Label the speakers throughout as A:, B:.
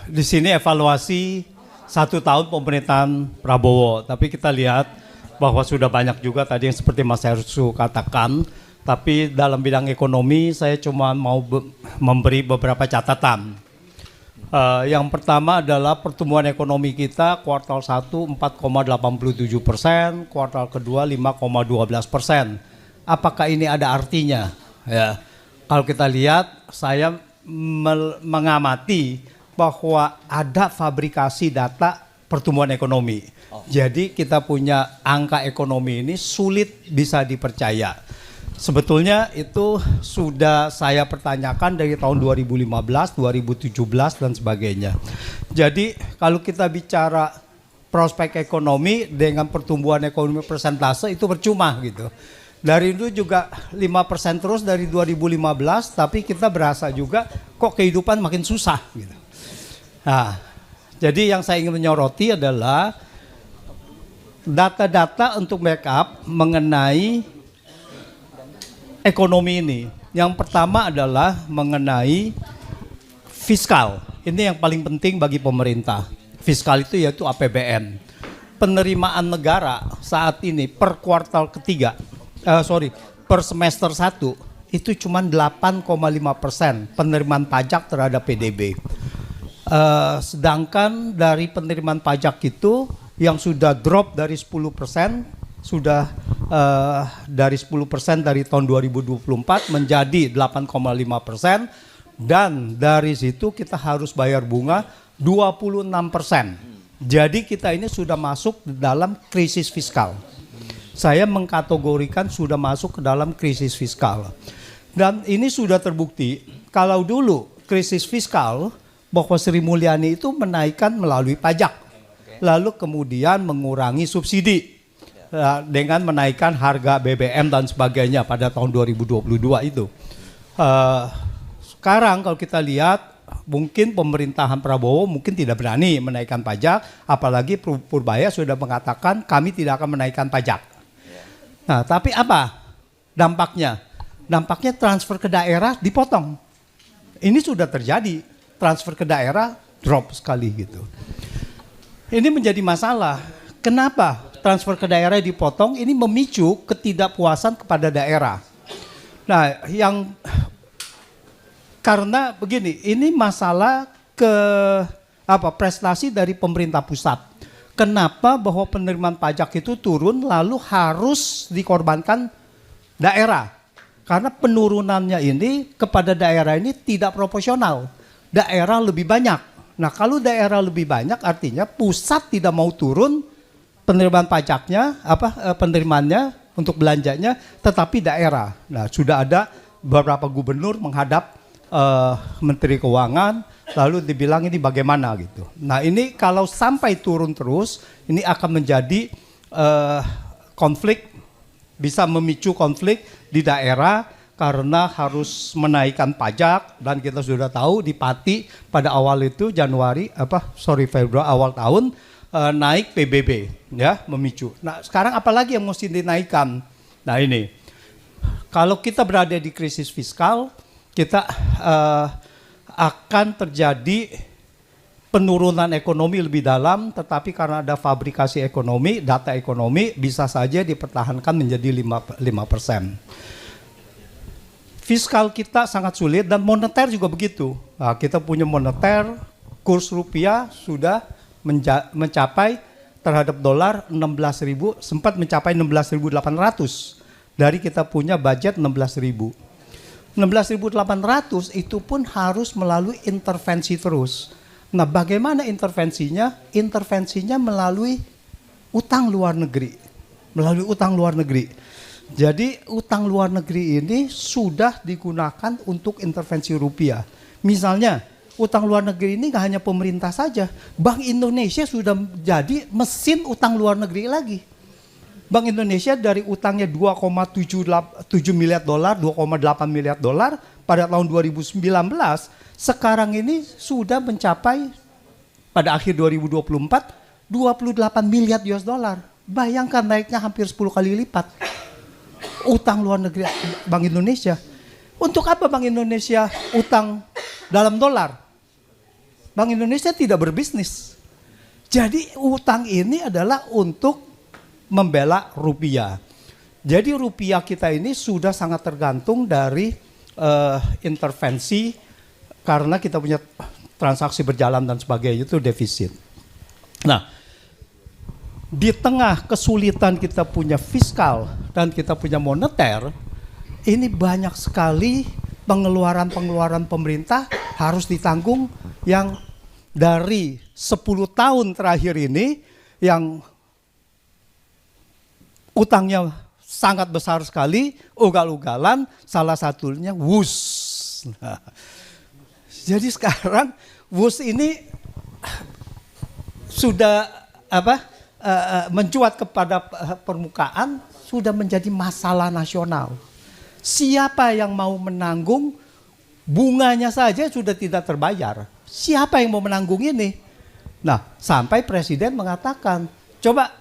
A: di sini evaluasi 1 tahun pemerintahan Prabowo, tapi kita lihat bahwa sudah banyak juga tadi yang seperti Mas Hersu katakan, tapi dalam bidang ekonomi saya cuma mau memberi beberapa catatan. Yang pertama adalah pertumbuhan ekonomi kita kuartal 1 4,87%, kuartal kedua 5,12%. Apakah ini ada artinya? Ya, kalau kita lihat, saya mengamati bahwa ada fabrikasi data pertumbuhan ekonomi. Jadi kita punya angka ekonomi ini sulit bisa dipercaya. Sebetulnya itu sudah saya pertanyakan dari tahun 2015, 2017 dan sebagainya. Jadi kalau kita bicara prospek ekonomi dengan pertumbuhan ekonomi persentase itu percuma gitu. Dari itu juga 5% terus dari 2015, tapi kita berasa juga kok kehidupan makin susah gitu. Nah, jadi yang saya ingin menyoroti adalah data-data untuk backup mengenai ekonomi ini. Yang pertama adalah mengenai fiskal. Ini yang paling penting bagi pemerintah. Fiskal itu yaitu APBN. Penerimaan negara saat ini per kuartal ketiga, per semester 1 itu cuma 8,5% penerimaan pajak terhadap PDB. Sedangkan dari penerimaan pajak itu yang sudah drop dari 10%, sudah dari 10% dari tahun 2024 menjadi 8,5%, dan dari situ kita harus bayar bunga 26%. Jadi kita ini sudah masuk dalam krisis fiskal. Saya mengkategorikan sudah masuk ke dalam krisis fiskal. Dan ini sudah terbukti, kalau dulu krisis fiskal bahwa Sri Mulyani itu menaikkan melalui pajak, lalu kemudian mengurangi subsidi dengan menaikkan harga BBM dan sebagainya pada tahun 2022 itu. Sekarang kalau kita lihat, mungkin pemerintahan Prabowo mungkin tidak berani menaikkan pajak, apalagi Purbaya sudah mengatakan kami tidak akan menaikkan pajak. Nah, tapi apa dampaknya? Dampaknya transfer ke daerah dipotong. Ini sudah terjadi, transfer ke daerah drop sekali gitu. Ini menjadi masalah. Kenapa transfer ke daerah dipotong? Ini memicu ketidakpuasan kepada daerah. Nah, karena begini, ini masalah prestasi dari pemerintah pusat. Kenapa bahwa penerimaan pajak itu turun lalu harus dikorbankan daerah? Karena penurunannya ini kepada daerah ini tidak proporsional. Daerah lebih banyak. Nah, kalau daerah lebih banyak artinya pusat tidak mau turun penerimaan pajaknya, penerimaannya untuk belanjanya, tetapi daerah. Nah, sudah ada beberapa gubernur menghadap Menteri Keuangan, lalu dibilang ini bagaimana gitu. Nah, ini kalau sampai turun terus, ini akan menjadi konflik, bisa memicu konflik di daerah karena harus menaikkan pajak, dan kita sudah tahu di Pati pada awal itu Februari awal tahun naik PBB ya, memicu. Nah, sekarang apalagi yang mesti dinaikkan? Nah, ini kalau kita berada di krisis fiskal, kita akan terjadi penurunan ekonomi lebih dalam, tetapi karena ada fabrikasi ekonomi, data ekonomi bisa saja dipertahankan menjadi 5%. Fiskal kita sangat sulit dan moneter juga begitu. Nah, kita punya moneter, kurs rupiah sudah mencapai terhadap dolar 16.000, sempat mencapai 16.800 dari kita punya budget 16.000. 16.800 itu pun harus melalui intervensi terus. Nah, bagaimana intervensinya? Intervensinya melalui utang luar negeri. Melalui utang luar negeri. Jadi utang luar negeri ini sudah digunakan untuk intervensi rupiah. Misalnya utang luar negeri ini nggak hanya pemerintah saja. Bank Indonesia sudah jadi mesin utang luar negeri lagi. Bank Indonesia dari utangnya 2,7 miliar dolar, 2,8 miliar dolar pada tahun 2019, sekarang ini sudah mencapai pada akhir 2024 28 miliar US dollar. Bayangkan naiknya hampir 10 kali lipat. Utang luar negeri Bank Indonesia. Untuk apa Bank Indonesia utang dalam dolar? Bank Indonesia tidak berbisnis. Jadi utang ini adalah untuk membela rupiah. Jadi rupiah kita ini sudah sangat tergantung dari intervensi karena kita punya transaksi berjalan dan sebagainya itu defisit. Nah, di tengah kesulitan kita punya fiskal dan kita punya moneter, ini banyak sekali pengeluaran-pengeluaran pemerintah harus ditanggung yang dari 10 tahun terakhir ini yang utangnya sangat besar sekali, ugal-ugalan, salah satunya WUS. Nah, jadi sekarang WUS ini sudah mencuat kepada permukaan, sudah menjadi masalah nasional. Siapa yang mau menanggung, bunganya saja sudah tidak terbayar. Siapa yang mau menanggung ini? Nah, sampai Presiden mengatakan, coba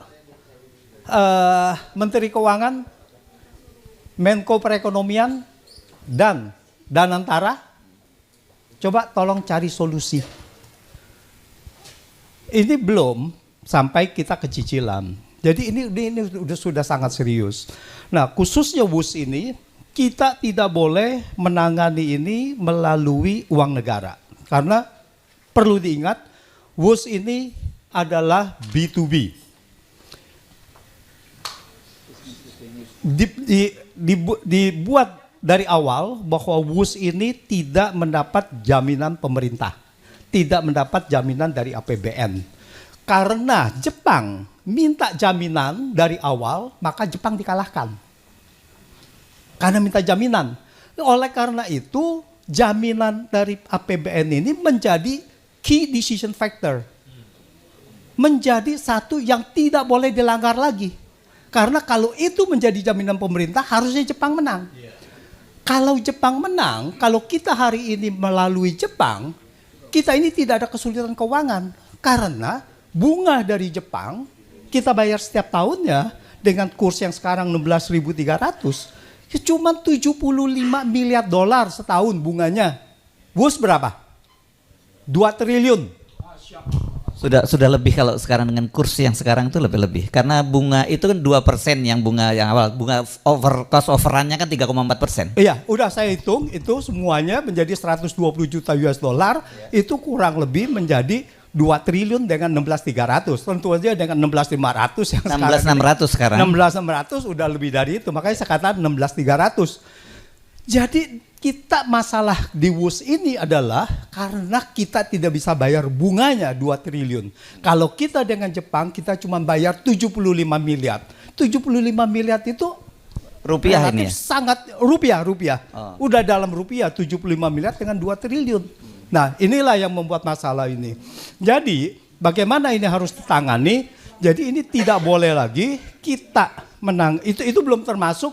A: Menteri Keuangan, Menko Perekonomian, dan Danantara, coba tolong cari solusi. Ini belum sampai kita ke cicilan. Jadi ini sudah sangat serius. Nah, khususnya WUS ini, kita tidak boleh menangani ini melalui uang negara. Karena perlu diingat, WUS ini adalah B2B. Dibuat dari awal bahwa WUS ini tidak mendapat jaminan pemerintah, tidak mendapat jaminan dari APBN. Karena Jepang minta jaminan dari awal, maka Jepang dikalahkan. Karena minta jaminan. Oleh karena itu, jaminan dari APBN ini menjadi key decision factor. Menjadi satu yang tidak boleh dilanggar lagi. Karena kalau itu menjadi jaminan pemerintah, harusnya Jepang menang. Kalau Jepang menang, kalau kita hari ini melalui Jepang, kita ini tidak ada kesulitan keuangan. Karena bunga dari Jepang, kita bayar setiap tahunnya dengan kurs yang sekarang 16.300, ya cuma 75 miliar dolar setahun bunganya. WUS berapa? 2 triliun.
B: Sudah lebih kalau sekarang dengan kurs yang sekarang itu lebih. Karena bunga itu kan 2% yang bunga yang awal. Bunga cost overrun-nya kan 3,4%.
A: Iya, udah saya hitung itu semuanya menjadi 120 juta US dollar, itu kurang lebih menjadi 2 triliun dengan 16.300. Tentu aja dengan 16.500 yang
B: 16.600 sekarang.
A: 16.600 udah lebih dari itu. Makanya saya katakan 16.300. Jadi kita masalah di WUS ini adalah karena kita tidak bisa bayar bunganya 2 triliun. Kalau kita dengan Jepang kita cuma bayar 75 miliar. 75 miliar itu
B: rupiah ini ya?
A: Sangat rupiah. Oh. Udah dalam rupiah 75 miliar dengan 2 triliun. Nah, inilah yang membuat masalah ini. Jadi, bagaimana ini harus ditangani? Jadi ini tidak boleh lagi kita menang. Itu belum termasuk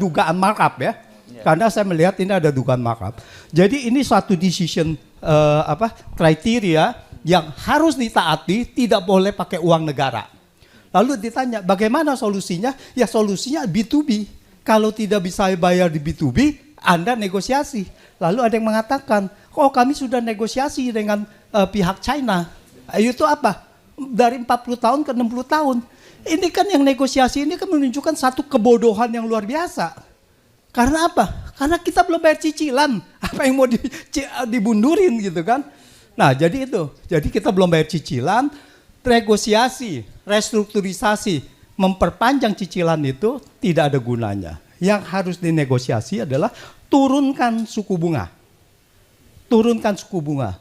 A: dugaan markup ya. Karena saya melihat ini ada dugaan markup. Jadi ini suatu decision kriteria yang harus ditaati, tidak boleh pakai uang negara. Lalu ditanya, bagaimana solusinya? Ya solusinya B2B. Kalau tidak bisa bayar di B2B, Anda negosiasi. Lalu ada yang mengatakan, oh kami sudah negosiasi dengan pihak China. Itu apa? Dari 40 tahun ke 60 tahun. Ini kan yang negosiasi ini kan menunjukkan satu kebodohan yang luar biasa. Karena apa? Karena kita belum bayar cicilan. Apa yang mau dibundurin gitu kan? Nah jadi itu. Jadi kita belum bayar cicilan, negosiasi, restrukturisasi, memperpanjang cicilan itu tidak ada gunanya. Yang harus dinegosiasi adalah turunkan suku bunga. Turunkan suku bunga.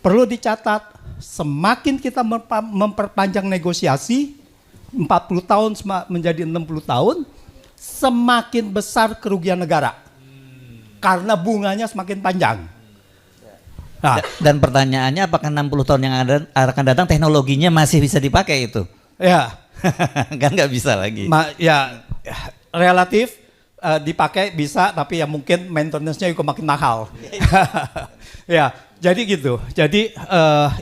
A: Perlu dicatat, semakin kita memperpanjang negosiasi, 40 tahun menjadi 60 tahun, semakin besar kerugian negara. Karena bunganya semakin panjang.
B: Nah, dan pertanyaannya apakah 60 tahun yang akan datang teknologinya masih bisa dipakai itu?
A: Ya.
B: Kan nggak bisa lagi.
A: Ya relatif dipakai bisa, tapi ya mungkin maintenance-nya juga makin mahal. Ya, jadi gitu. Jadi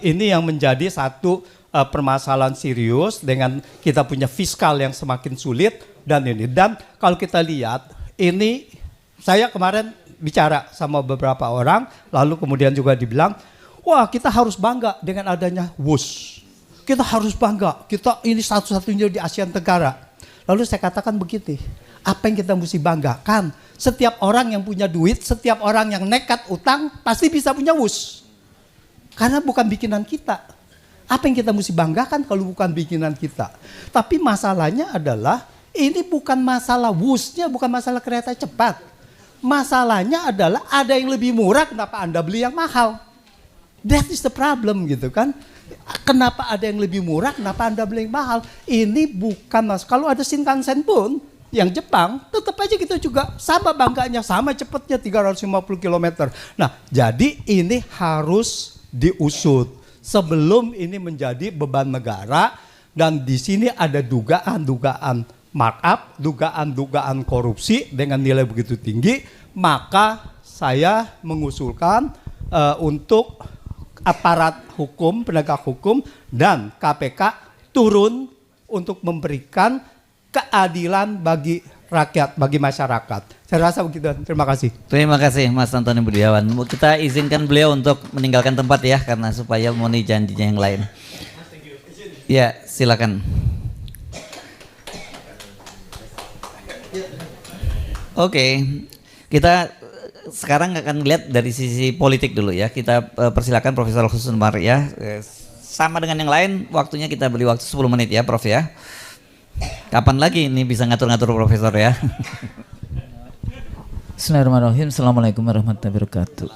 A: ini yang menjadi satu permasalahan serius dengan kita punya fiskal yang semakin sulit dan ini. Dan kalau kita lihat ini, saya kemarin bicara sama beberapa orang, lalu kemudian juga dibilang, wah kita harus bangga dengan adanya WUS. Kita harus bangga, kita ini satu-satunya di Asia Tenggara. Lalu saya katakan begini, apa yang kita mesti banggakan? Setiap orang yang punya duit, setiap orang yang nekat utang, pasti bisa punya WUS. Karena bukan bikinan kita. Apa yang kita mesti banggakan kalau bukan bikinan kita? Tapi masalahnya adalah, ini bukan masalah WUS-nya, bukan masalah kereta cepat. Masalahnya adalah ada yang lebih murah, kenapa Anda beli yang mahal? That is the problem gitu kan. Kenapa ada yang lebih murah, kenapa Anda beli yang mahal? Ini bukan kalau ada Shinkansen pun, yang Jepang, tetap aja kita juga sama bangganya, sama cepatnya 350 km. Nah, jadi ini harus diusut sebelum ini menjadi beban negara, dan di sini ada dugaan-dugaan markup, dugaan-dugaan korupsi dengan nilai begitu tinggi, maka saya mengusulkan untuk aparat hukum, penegak hukum dan KPK turun untuk memberikan keadilan bagi rakyat, bagi masyarakat. Saya rasa begitu. Terima kasih.
B: Terima kasih Mas Antoni Budiawan. Kita izinkan beliau untuk meninggalkan tempat ya, karena supaya memenuhi janjinya yang lain. Ya, silakan. Oke, kita sekarang akan lihat dari sisi politik dulu ya. Kita persilakan Profesor Husnul Maria. Sama dengan yang lain, waktunya kita beri waktu 10 menit ya Prof ya. Kapan lagi ini bisa ngatur-ngatur Profesor ya?
C: Bismillahirrahmanirrahim. Assalamualaikum warahmatullahi wabarakatuh.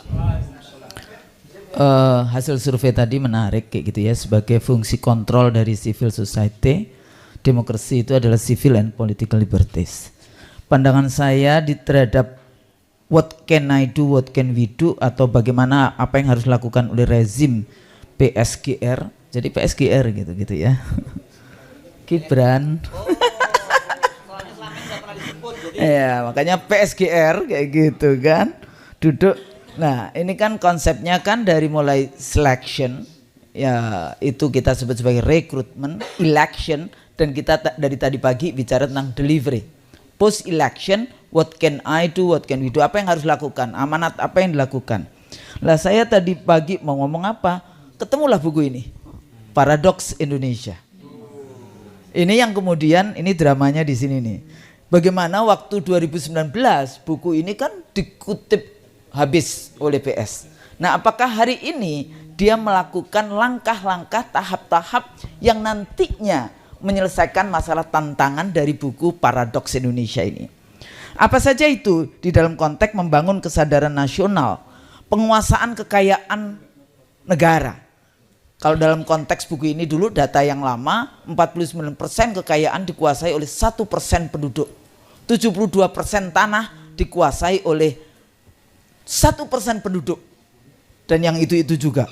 C: Hasil survei tadi menarik kayak gitu ya, sebagai fungsi kontrol dari civil society. Demokrasi itu adalah civil and political liberties. Pandangan saya terhadap what can I do, what can we do, atau bagaimana apa yang harus dilakukan oleh rezim PSGR. Jadi PSGR gitu ya. Gibran. Ya, makanya PSGR kayak gitu kan. Duduk. Nah, ini kan konsepnya kan dari mulai selection, ya itu kita sebut sebagai recruitment, election, dan kita dari tadi pagi bicara tentang delivery. Post election, what can I do, what can we do, apa yang harus dilakukan, amanat apa yang dilakukan. Lah saya tadi pagi mau ngomong apa, ketemulah buku ini, Paradoks Indonesia. Ini yang kemudian, ini dramanya di sini nih. Bagaimana waktu 2019 buku ini kan dikutip habis oleh PS. Nah, apakah hari ini dia melakukan langkah-langkah tahap-tahap yang nantinya menyelesaikan masalah tantangan dari buku Paradoks Indonesia ini? Apa saja itu di dalam konteks membangun kesadaran nasional, penguasaan kekayaan negara. Kalau dalam konteks buku ini dulu data yang lama, 49% kekayaan dikuasai oleh 1% penduduk. 72% tanah dikuasai oleh 1% penduduk. Dan yang itu juga.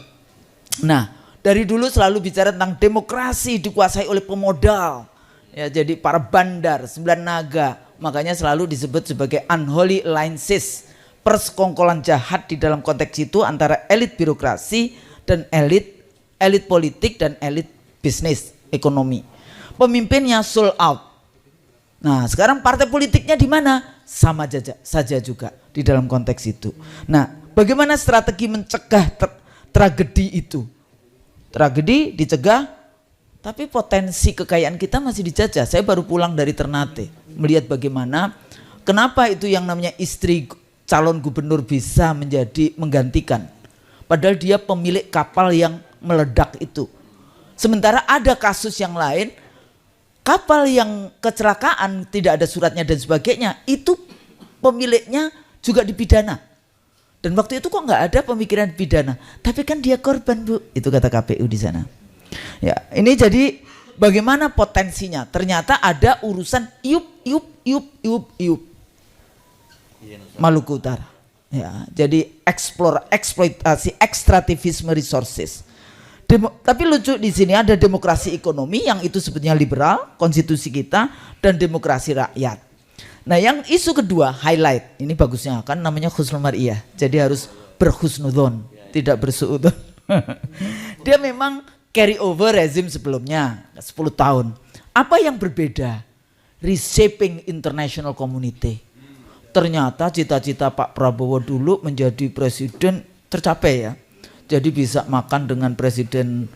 C: Nah, dari dulu selalu bicara tentang demokrasi dikuasai oleh pemodal. Ya, jadi para bandar, 9 naga, makanya selalu disebut sebagai unholy alliances, persekongkolan jahat di dalam konteks itu antara elit birokrasi dan elit politik dan elit bisnis ekonomi. Pemimpinnya sold out. Nah, sekarang partai politiknya di mana? Sama saja juga di dalam konteks itu. Nah, bagaimana strategi mencegah tragedi itu? Tragedi dicegah, tapi potensi kekayaan kita masih dijajah. Saya baru pulang dari Ternate, melihat bagaimana kenapa itu yang namanya istri calon gubernur bisa menggantikan. Padahal dia pemilik kapal yang meledak itu. Sementara ada kasus yang lain, kapal yang kecelakaan tidak ada suratnya dan sebagainya, itu pemiliknya juga dipidana. Dan waktu itu kok nggak ada pemikiran pidana, tapi kan dia korban, Bu. Itu kata KPU di sana. Ya, ini jadi bagaimana potensinya? Ternyata ada urusan iup Maluku Utara. Ya, jadi eksploitasi ekstrativisme resources. Tapi lucu di sini ada demokrasi ekonomi yang itu sebetulnya liberal, konstitusi kita, dan demokrasi rakyat. Nah, yang isu kedua highlight, ini bagusnya kan namanya husnul mar'iyah. Jadi harus berhusnudzon, tidak bersuudzon. Dia memang carry over rezim sebelumnya 10 tahun. Apa yang berbeda? Reshaping international community. Ternyata cita-cita Pak Prabowo dulu menjadi presiden tercapai ya. Jadi bisa makan dengan presiden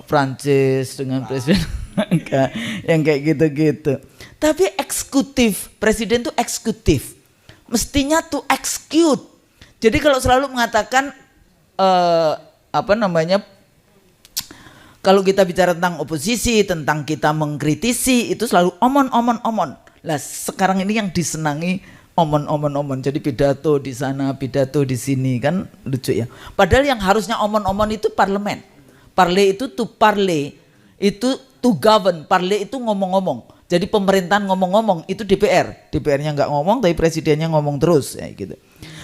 C: Prancis, dengan presiden yang kayak gitu-gitu. Tapi eksekutif, presiden tuh eksekutif. Mestinya tuh execute. Jadi kalau selalu mengatakan kalau kita bicara tentang oposisi, tentang kita mengkritisi, itu selalu omon. Lah sekarang ini yang disenangi omon. Jadi pidato di sana, pidato di sini, kan lucu ya. Padahal yang harusnya omon itu parlemen. Parle itu to parle, itu to govern. Parle itu ngomong-ngomong. Jadi pemerintahan ngomong-ngomong, itu DPR. DPR-nya nggak ngomong, tapi presidennya ngomong terus, ya gitu.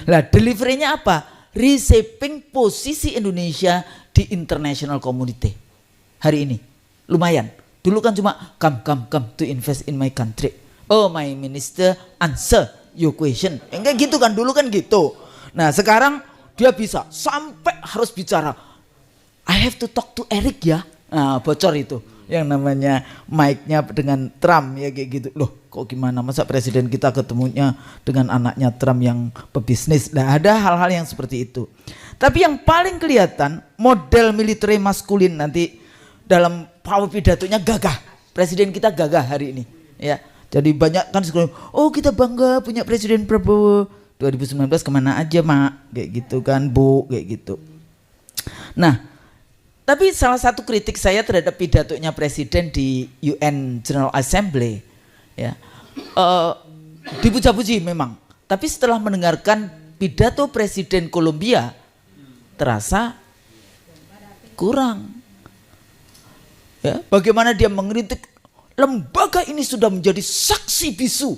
C: Lah delivery-nya apa? Reshaping posisi Indonesia di international community. Hari ini lumayan. Dulu kan cuma come to invest in my country. Oh my minister, answer your question. Enggak gitu kan, dulu kan gitu. Nah sekarang dia bisa sampai harus bicara. I have to talk to Eric ya. Nah bocor itu. Yang namanya mic-nya dengan Trump ya kayak gitu. Loh kok gimana, masa presiden kita ketemunya dengan anaknya Trump yang pebisnis. Nah ada hal-hal yang seperti itu. Tapi yang paling kelihatan model military maskulin nanti dalam power pidatonya gagah. Presiden kita gagah hari ini ya. Jadi banyak kan sekarang, oh kita bangga punya Presiden Prabowo. 2019 kemana aja mak, kayak gitu kan bu, kayak gitu. Nah tapi salah satu kritik saya terhadap pidatonya Presiden di UN General Assembly ya, dipuja-puji memang. Tapi setelah mendengarkan pidato Presiden Kolombia terasa kurang. Ya, bagaimana dia mengkritik lembaga ini sudah menjadi saksi bisu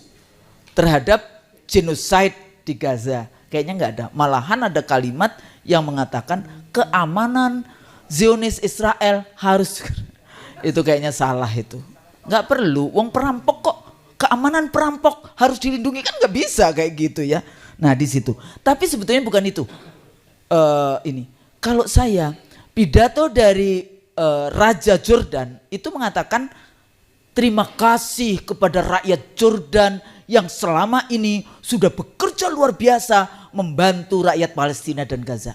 C: terhadap genocide di Gaza. Kayaknya nggak ada. Malahan ada kalimat yang mengatakan keamanan Zionis Israel harus itu kayaknya salah itu. Nggak perlu. Wong perampok kok, keamanan perampok harus dilindungi, kan nggak bisa kayak gitu ya. Nah di situ. Tapi sebetulnya bukan itu. Ini kalau saya pidato dari Raja Jordan itu mengatakan terima kasih kepada rakyat Jordan yang selama ini sudah bekerja luar biasa membantu rakyat Palestina dan Gaza.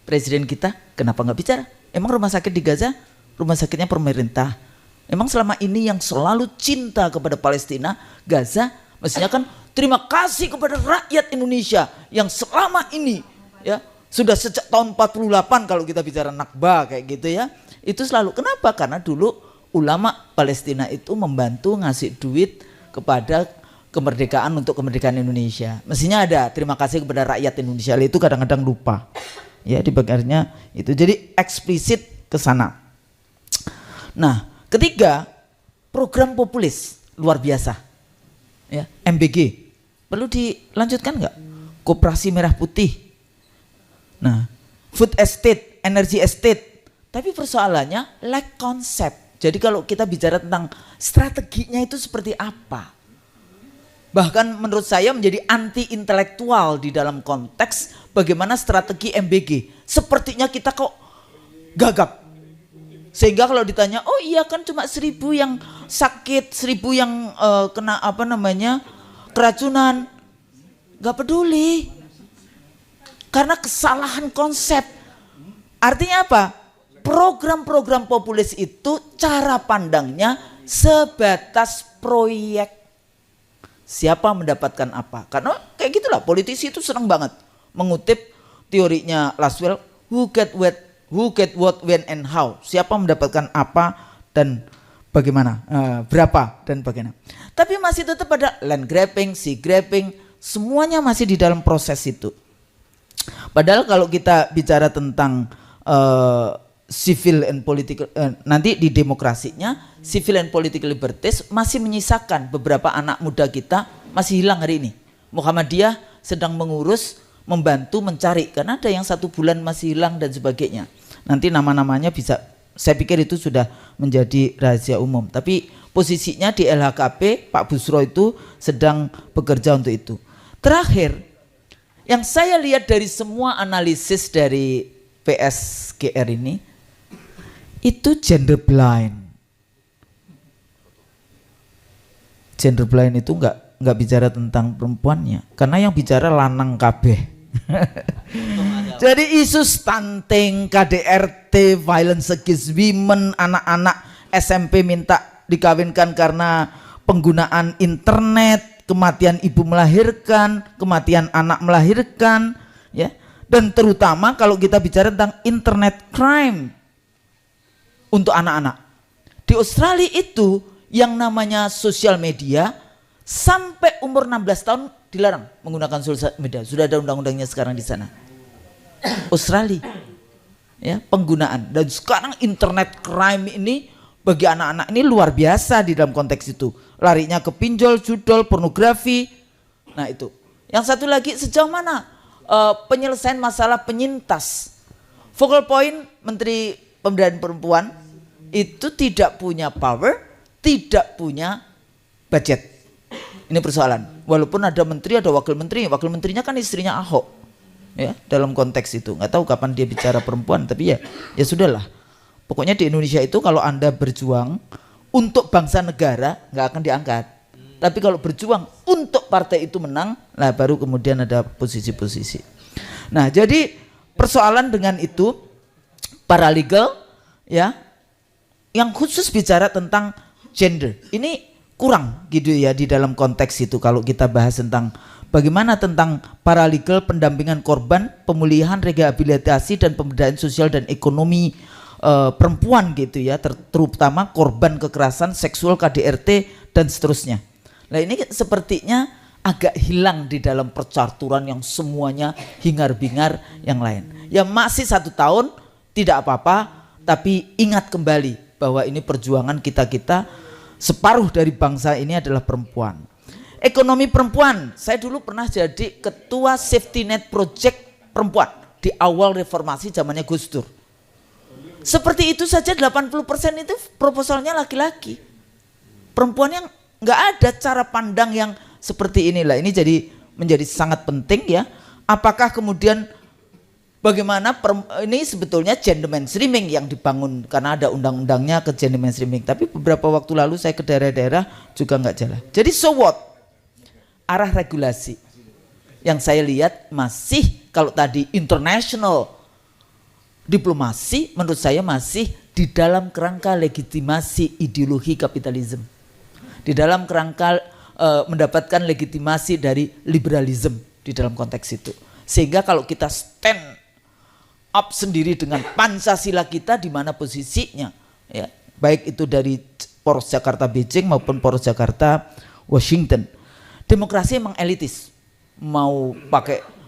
C: Presiden kita kenapa nggak bicara? Emang rumah sakit di Gaza rumah sakitnya pemerintah? Emang selama ini yang selalu cinta kepada Palestina, Gaza, mestinya kan terima kasih kepada rakyat Indonesia yang selama ini ya sudah sejak tahun 48 kalau kita bicara Nakba kayak gitu ya. Itu selalu kenapa? Karena dulu ulama Palestina itu membantu ngasih duit kepada kemerdekaan untuk kemerdekaan Indonesia. Mestinya ada terima kasih kepada rakyat Indonesia. Itu kadang-kadang lupa. Ya di bagiannya itu. Jadi eksplisit ke sana. Nah, ketiga, program populis luar biasa. Ya, MBG. Perlu dilanjutkan enggak? Koperasi Merah Putih. Nah, food estate, energy estate. Tapi persoalannya lack konsep. Jadi kalau kita bicara tentang strateginya itu seperti apa? Bahkan menurut saya menjadi anti intelektual di dalam konteks bagaimana strategi MBG. Sepertinya kita kok gagap. Sehingga kalau ditanya, oh iya kan cuma 1.000 yang sakit, 1.000 yang kena keracunan. Gak peduli. Karena kesalahan konsep. Artinya apa? Program-program populis itu cara pandangnya sebatas proyek. Siapa mendapatkan apa? Karena kayak gitulah politisi itu senang banget mengutip teorinya Laswell, who get what, when and how. Siapa mendapatkan apa dan bagaimana, berapa dan bagaimana. Tapi masih tetap ada land grabbing, sea grabbing, semuanya masih di dalam proses itu. Padahal kalau kita bicara tentang civil and political, nanti di demokrasinya civil and political liberties masih menyisakan beberapa anak muda kita masih hilang hari ini. Muhammadiyah sedang mengurus, membantu mencari karena ada yang 1 bulan masih hilang dan sebagainya. Nanti nama-namanya bisa, saya pikir itu sudah menjadi rahasia umum. Tapi posisinya di LHKP Pak Busro itu sedang bekerja untuk itu. Terakhir, yang saya lihat dari semua analisis dari PSGR ini, itu gender blind. Gender blind itu nggak bicara tentang perempuannya, karena yang bicara lanang kabeh. Jadi isu stunting, KDRT, violence against women, anak-anak SMP minta dikawinkan karena penggunaan internet, kematian ibu melahirkan, kematian anak melahirkan, ya. Dan terutama kalau kita bicara tentang internet crime untuk anak-anak. Di Australia itu yang namanya sosial media sampai umur 16 tahun dilarang menggunakan sosial media. Sudah ada undang-undangnya sekarang di sana. Australia. Ya, penggunaan. Dan sekarang internet crime ini bagi anak-anak ini luar biasa di dalam konteks itu. Larinya ke pinjol, judol, pornografi. Nah itu. Yang satu lagi, sejauh mana penyelesaian masalah penyintas. Focal point Menteri Pemberdayaan Perempuan itu tidak punya power, tidak punya budget. Ini persoalan. Walaupun ada menteri, ada wakil menteri. Wakil menterinya kan istrinya Ahok. Ya, dalam konteks itu. Nggak tahu kapan dia bicara perempuan, tapi ya sudahlah. Pokoknya di Indonesia itu kalau Anda berjuang untuk bangsa negara nggak akan diangkat. Tapi kalau berjuang untuk partai itu menang, lah baru kemudian ada posisi-posisi. Nah, jadi persoalan dengan itu paralegal ya, yang khusus bicara tentang gender. Ini kurang gitu ya di dalam konteks itu kalau kita bahas tentang bagaimana tentang paralegal pendampingan korban, pemulihan, rehabilitasi dan pemberdayaan sosial dan ekonomi perempuan gitu ya, terutama korban kekerasan seksual, KDRT dan seterusnya. Nah ini sepertinya agak hilang di dalam percaturan yang semuanya hingar-bingar yang lain. Ya masih 1 tahun tidak apa-apa, tapi ingat kembali bahwa ini perjuangan kita-kita, separuh dari bangsa ini adalah perempuan. Ekonomi perempuan, saya dulu pernah jadi ketua safety net project perempuan di awal reformasi zamannya Gus Dur. Seperti itu saja 80% itu proposalnya laki-laki. Perempuan yang nggak ada cara pandang yang seperti inilah. Ini jadi menjadi sangat penting ya. Apakah kemudian bagaimana ini sebetulnya gender mainstreaming yang dibangun karena ada undang-undangnya ke gender mainstreaming. Tapi beberapa waktu lalu saya ke daerah-daerah juga nggak jalan. Jadi so what? Arah regulasi yang saya lihat masih kalau tadi international diplomasi menurut saya masih di dalam kerangka legitimasi ideologi kapitalisme. Di dalam kerangka mendapatkan legitimasi dari liberalisme di dalam konteks itu. Sehingga kalau kita stand up sendiri dengan Pancasila kita di mana posisinya ya, baik itu dari poros Jakarta Beijing maupun poros Jakarta Washington. Demokrasi emang elitis. Mau pakai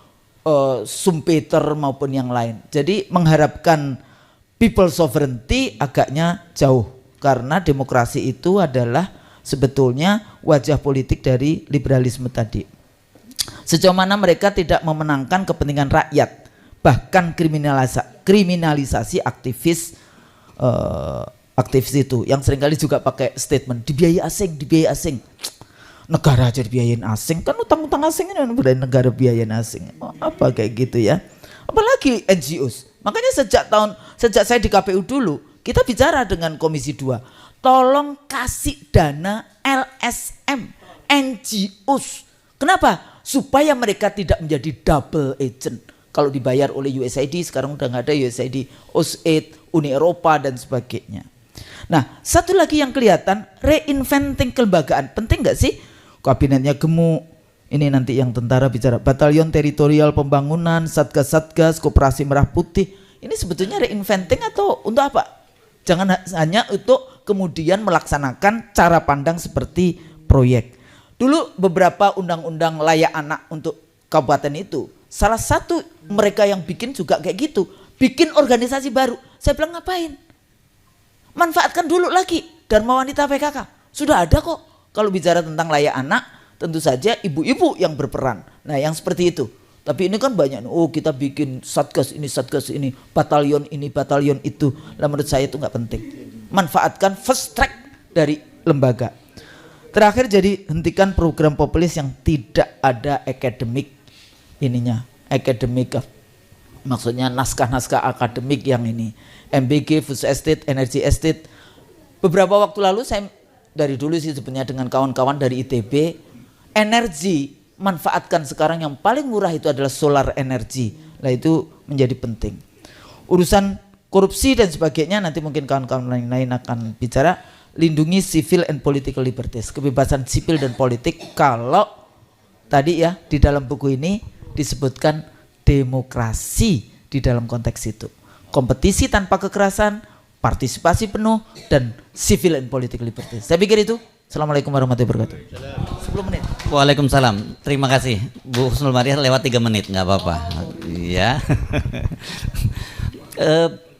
C: Schumpeter maupun yang lain. Jadi mengharapkan people sovereignty agaknya jauh karena demokrasi itu adalah sebetulnya wajah politik dari liberalisme tadi. Sejauh mana mereka tidak memenangkan kepentingan rakyat, bahkan kriminalisasi aktivis itu yang seringkali juga pakai statement dibiayai asing. Negara aja dibiayain asing, kan utang-utang asing ini dari negara biayain asing. Apa kayak gitu ya? Apalagi NGOs. Makanya sejak saya di KPU dulu, kita bicara dengan Komisi 2. Tolong kasih dana LSM, NGOs. Kenapa? Supaya mereka tidak menjadi double agent. Kalau dibayar oleh USAID, sekarang udah nggak ada USAID, OSAID, Uni Eropa dan sebagainya. Nah, satu lagi yang kelihatan, reinventing kelembagaan. Penting nggak sih? Kabinetnya gemuk. Ini nanti yang tentara bicara batalion teritorial pembangunan, satgas-satgas, koperasi merah putih. Ini sebetulnya reinventing atau untuk apa? Jangan hanya untuk kemudian melaksanakan cara pandang seperti proyek. Dulu beberapa undang-undang layak anak untuk kabupaten itu, salah satu mereka yang bikin juga kayak gitu, bikin organisasi baru. Saya bilang ngapain? Manfaatkan dulu lagi Dharma Wanita PKK. Sudah ada kok. Kalau bicara tentang layak anak, tentu saja ibu-ibu yang berperan. Nah yang seperti itu. Tapi ini kan banyak, oh kita bikin satgas ini, batalion ini, batalion itu. Lah menurut saya itu nggak penting. Manfaatkan first track dari lembaga. Terakhir jadi hentikan program populis yang tidak ada akademik ininya. Akademik maksudnya naskah-naskah akademik yang ini. MBG, food estate, energy estate. Beberapa waktu lalu saya dari dulu sih sebenarnya dengan kawan-kawan dari ITB, energi manfaatkan sekarang yang paling murah itu adalah solar energy. Nah itu menjadi penting. Urusan korupsi dan sebagainya nanti mungkin kawan-kawan lain akan bicara. Lindungi civil and political liberties, kebebasan sipil dan politik. Kalau tadi ya di dalam buku ini disebutkan demokrasi di dalam konteks itu. Kompetisi tanpa kekerasan, partisipasi penuh, dan civil and political liberties. Saya pikir itu. Assalamualaikum warahmatullahi wabarakatuh. 10 menit.
B: Waalaikumsalam. Terima kasih Bu Husnul Maria, lewat 3 menit nggak apa-apa. Ya.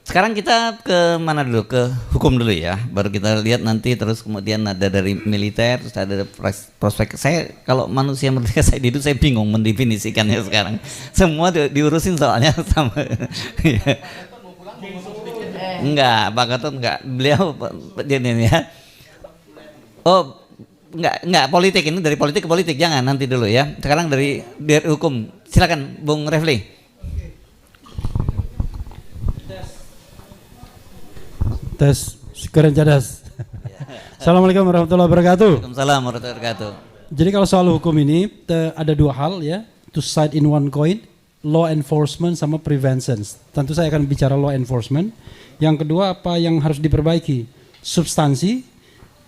B: Sekarang kita ke mana dulu? Ke hukum dulu ya. Baru kita lihat nanti, terus kemudian ada dari militer, terus ada prospek. Saya kalau manusia merdeka saya hidup, saya bingung mendefinisikannya sekarang. Semua diurusin soalnya sama. Enggak, Pak Gatot enggak. Beliau ini ya. Oh, enggak politik, ini dari politik ke politik, jangan nanti dulu ya. Sekarang dari hukum. Silakan Bung Refli.
D: Tes, keren cadas. Assalamualaikum warahmatullahi wabarakatuh.
B: Waalaikumsalam warahmatullahi wabarakatuh.
D: Jadi kalau soal hukum ini ada 2 hal ya, two side in one coin, law enforcement sama prevention. Tentu saya akan bicara law enforcement. Yang kedua, apa yang harus diperbaiki? Substansi,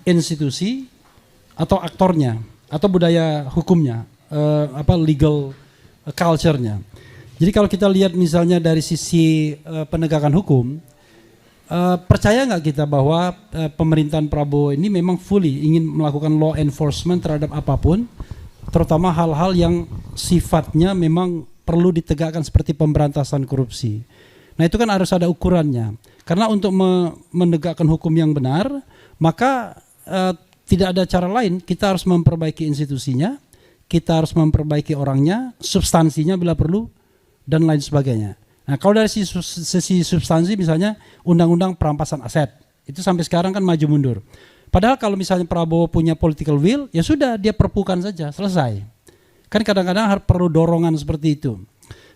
D: institusi, atau aktornya, atau budaya hukumnya, legal culture-nya. Jadi kalau kita lihat misalnya dari sisi penegakan hukum, percaya nggak kita bahwa pemerintahan Prabowo ini memang fully ingin melakukan law enforcement terhadap apapun, terutama hal-hal yang sifatnya memang perlu ditegakkan seperti pemberantasan korupsi. Nah itu kan harus ada ukurannya. Karena untuk menegakkan hukum yang benar, maka tidak ada cara lain, kita harus memperbaiki institusinya, kita harus memperbaiki orangnya, substansinya bila perlu, dan lain sebagainya. Nah kalau dari sisi substansi misalnya undang-undang perampasan aset, itu sampai sekarang kan maju mundur. Padahal kalau misalnya Prabowo punya political will, ya sudah dia perpukan saja, selesai. Kan kadang-kadang harus perlu dorongan seperti itu.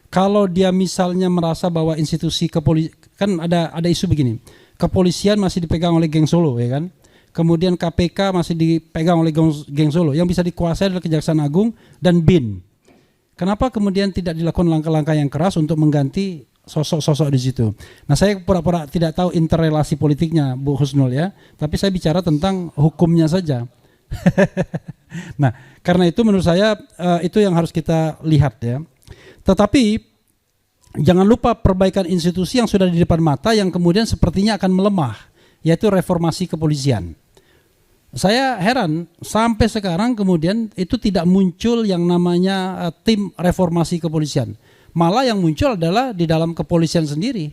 D: Kalau dia misalnya merasa bahwa institusi kan ada isu begini, kepolisian masih dipegang oleh geng Solo ya kan, kemudian KPK masih dipegang oleh geng Solo, yang bisa dikuasai adalah Kejaksaan Agung dan BIN. Kenapa kemudian tidak dilakukan langkah-langkah yang keras untuk mengganti sosok-sosok di situ? Nah saya pura-pura tidak tahu interrelasi politiknya Bu Husnul ya, tapi saya bicara tentang hukumnya saja. Nah karena itu menurut saya itu yang harus kita lihat ya. Tetapi jangan lupa perbaikan institusi yang sudah di depan mata yang kemudian sepertinya akan melemah, yaitu reformasi kepolisian. Saya heran sampai sekarang kemudian itu tidak muncul yang namanya tim reformasi kepolisian. Malah yang muncul adalah di dalam kepolisian sendiri.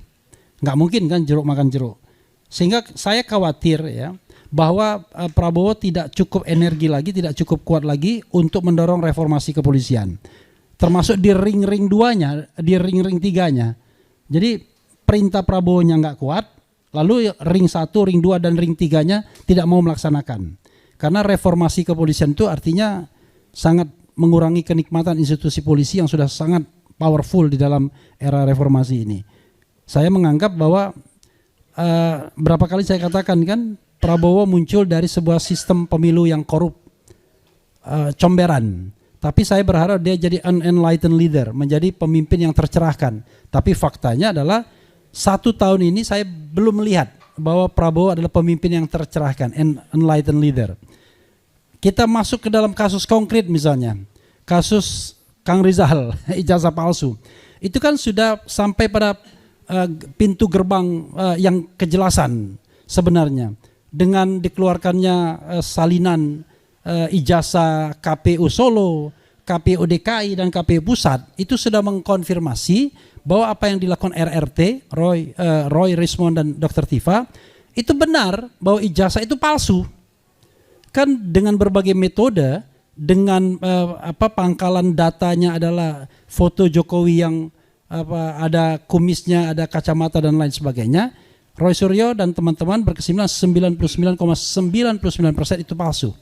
D: Nggak mungkin kan jeruk makan jeruk. Sehingga saya khawatir ya bahwa Prabowo tidak cukup energi lagi, tidak cukup kuat lagi untuk mendorong reformasi kepolisian. Termasuk di ring-ring 2-nya, di ring-ring 3-nya. Jadi perintah Prabowo-nya nggak kuat, lalu ring 1, ring 2, dan ring 3-nya tidak mau melaksanakan. Karena reformasi kepolisian itu artinya sangat mengurangi kenikmatan institusi polisi yang sudah sangat powerful di dalam era reformasi ini. Saya menganggap bahwa berapa kali saya katakan kan Prabowo muncul dari sebuah sistem pemilu yang korup, comberan. Tapi saya berharap dia jadi unenlightened leader, menjadi pemimpin yang tercerahkan. Tapi faktanya adalah 1 tahun ini saya belum melihat bahwa Prabowo adalah pemimpin yang tercerahkan, enlightened leader. Kita masuk ke dalam kasus konkret misalnya, kasus Kang Rizal, ijazah palsu. Itu kan sudah sampai pada pintu gerbang yang kejelasan sebenarnya. Dengan dikeluarkannya salinan ijazah KPU Solo, KPU DKI, dan KPU Pusat, itu sudah mengkonfirmasi bahwa apa yang dilakukan RRT, Roy Rismond dan Dr. Tifa, itu benar bahwa ijazah itu palsu. Kan dengan berbagai metode, dengan pangkalan datanya adalah foto Jokowi yang ada kumisnya, ada kacamata dan lain sebagainya, Roy Suryo dan teman-teman berkesimpulan 99,99% itu palsu.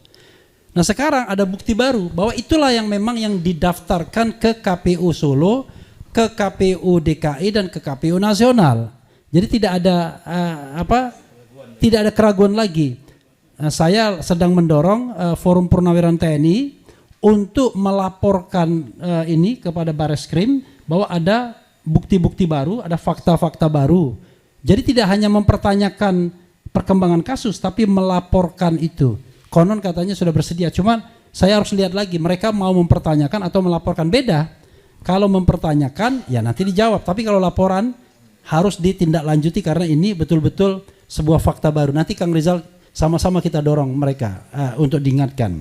D: Nah sekarang ada bukti baru bahwa itulah yang memang yang didaftarkan ke KPU Solo, ke KPU DKI, dan ke KPU Nasional. Jadi tidak ada tidak ada keraguan lagi. Saya sedang mendorong Forum Purnawiran TNI untuk melaporkan ini kepada Bareskrim bahwa ada bukti-bukti baru, ada fakta-fakta baru. Jadi tidak hanya mempertanyakan perkembangan kasus, tapi melaporkan itu. Konon katanya sudah bersedia, cuman saya harus lihat lagi mereka mau mempertanyakan atau melaporkan. Beda. Kalau mempertanyakan ya nanti dijawab, tapi kalau laporan harus ditindaklanjuti karena ini betul-betul sebuah fakta baru. Nanti Kang Rizal sama-sama kita dorong mereka untuk diingatkan.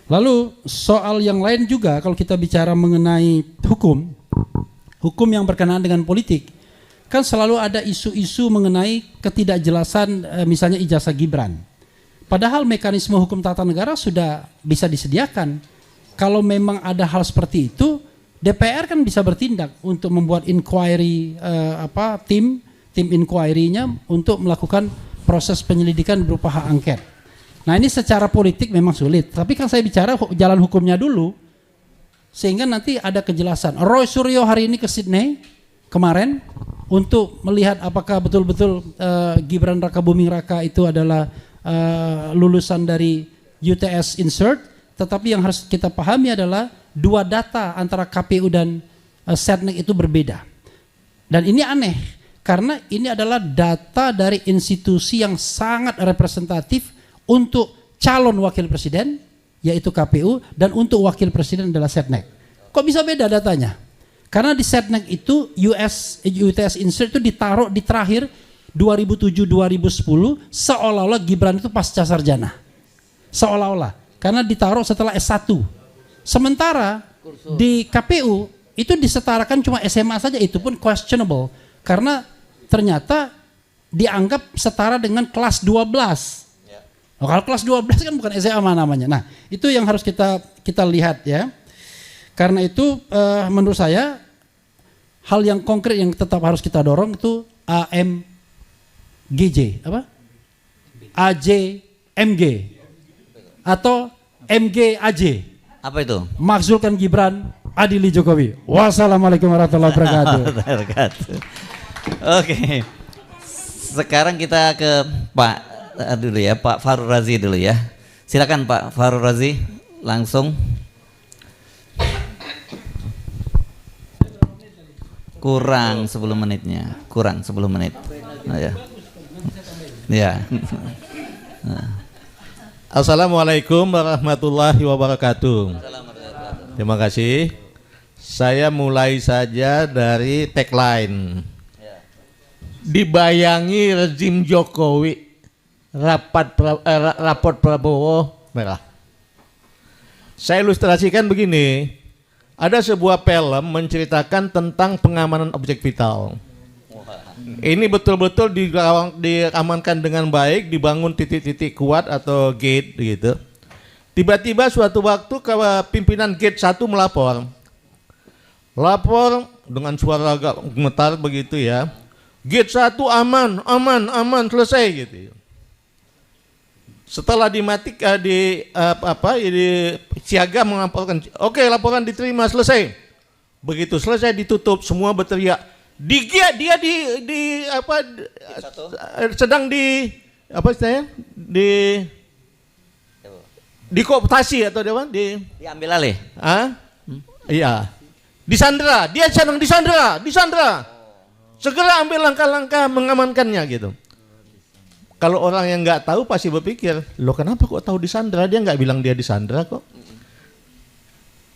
D: Lalu soal yang lain juga kalau kita bicara mengenai hukum yang berkenaan dengan politik, kan selalu ada isu-isu mengenai ketidakjelasan misalnya ijazah Gibran. Padahal mekanisme hukum tata negara sudah bisa disediakan. Kalau memang ada hal seperti itu, DPR kan bisa bertindak untuk membuat inquiry tim inquiry-nya untuk melakukan proses penyelidikan berupa hak angket. Nah ini secara politik memang sulit, tapi kan saya bicara jalan hukumnya dulu, sehingga nanti ada kejelasan. Roy Suryo hari ini ke Sydney kemarin untuk melihat apakah betul-betul Gibran Rakabuming Raka itu adalah lulusan dari UTS Insert, tetapi yang harus kita pahami adalah dua data antara KPU dan Setnek itu berbeda. Dan ini aneh, karena ini adalah data dari institusi yang sangat representatif untuk calon wakil presiden, yaitu KPU, dan untuk wakil presiden adalah Setnek. Kok bisa beda datanya? Karena di Setnek itu UTS Insert itu ditaruh di terakhir 2007-2010 seolah-olah Gibran itu pasca sarjana. Seolah-olah. Karena ditaruh setelah S1. Sementara di KPU itu disetarakan cuma SMA saja, itu pun questionable. Karena ternyata dianggap setara dengan kelas 12. Kalau kelas 12 kan bukan SMA namanya. Nah itu yang harus kita lihat ya. Karena itu menurut saya hal yang konkret yang tetap harus kita dorong itu AMGJ AJMG atau MGAJ.
B: Apa itu?
D: Makzulkan Gibran, adili Jokowi. Wassalamualaikum warahmatullahi wabarakatuh.
B: Oke. Sekarang kita ke Pak dulu ya, Pak Farul Razi dulu ya. Silakan Pak Farul Razi langsung. Kurang 10 menitnya, kurang 10 menit. Oh, ya. Ya.
E: Assalamualaikum warahmatullahi wabarakatuh. Terima kasih. Saya mulai saja dari tagline. Dibayangi rezim Jokowi, raport Prabowo merah. Saya ilustrasikan begini. Ada sebuah film menceritakan tentang pengamanan objek vital. Ini betul-betul diamankan dengan baik, dibangun titik-titik kuat atau gate gitu. Tiba-tiba suatu waktu pimpinan gate 1 melapor. Lapor dengan suara agak gemetar begitu ya. Gate 1 aman, selesai gitu. Setelah siaga melaporkan, oke laporan diterima, selesai. Begitu selesai ditutup, semua berteriak. Sedang dikooptasi atau
B: diambil alih.
E: Iya. Disandera, dia sedang disandera. Segera ambil langkah-langkah mengamankannya gitu. Kalau orang yang nggak tahu pasti berpikir, loh kenapa kok tahu disandera? Dia nggak bilang dia disandera kok.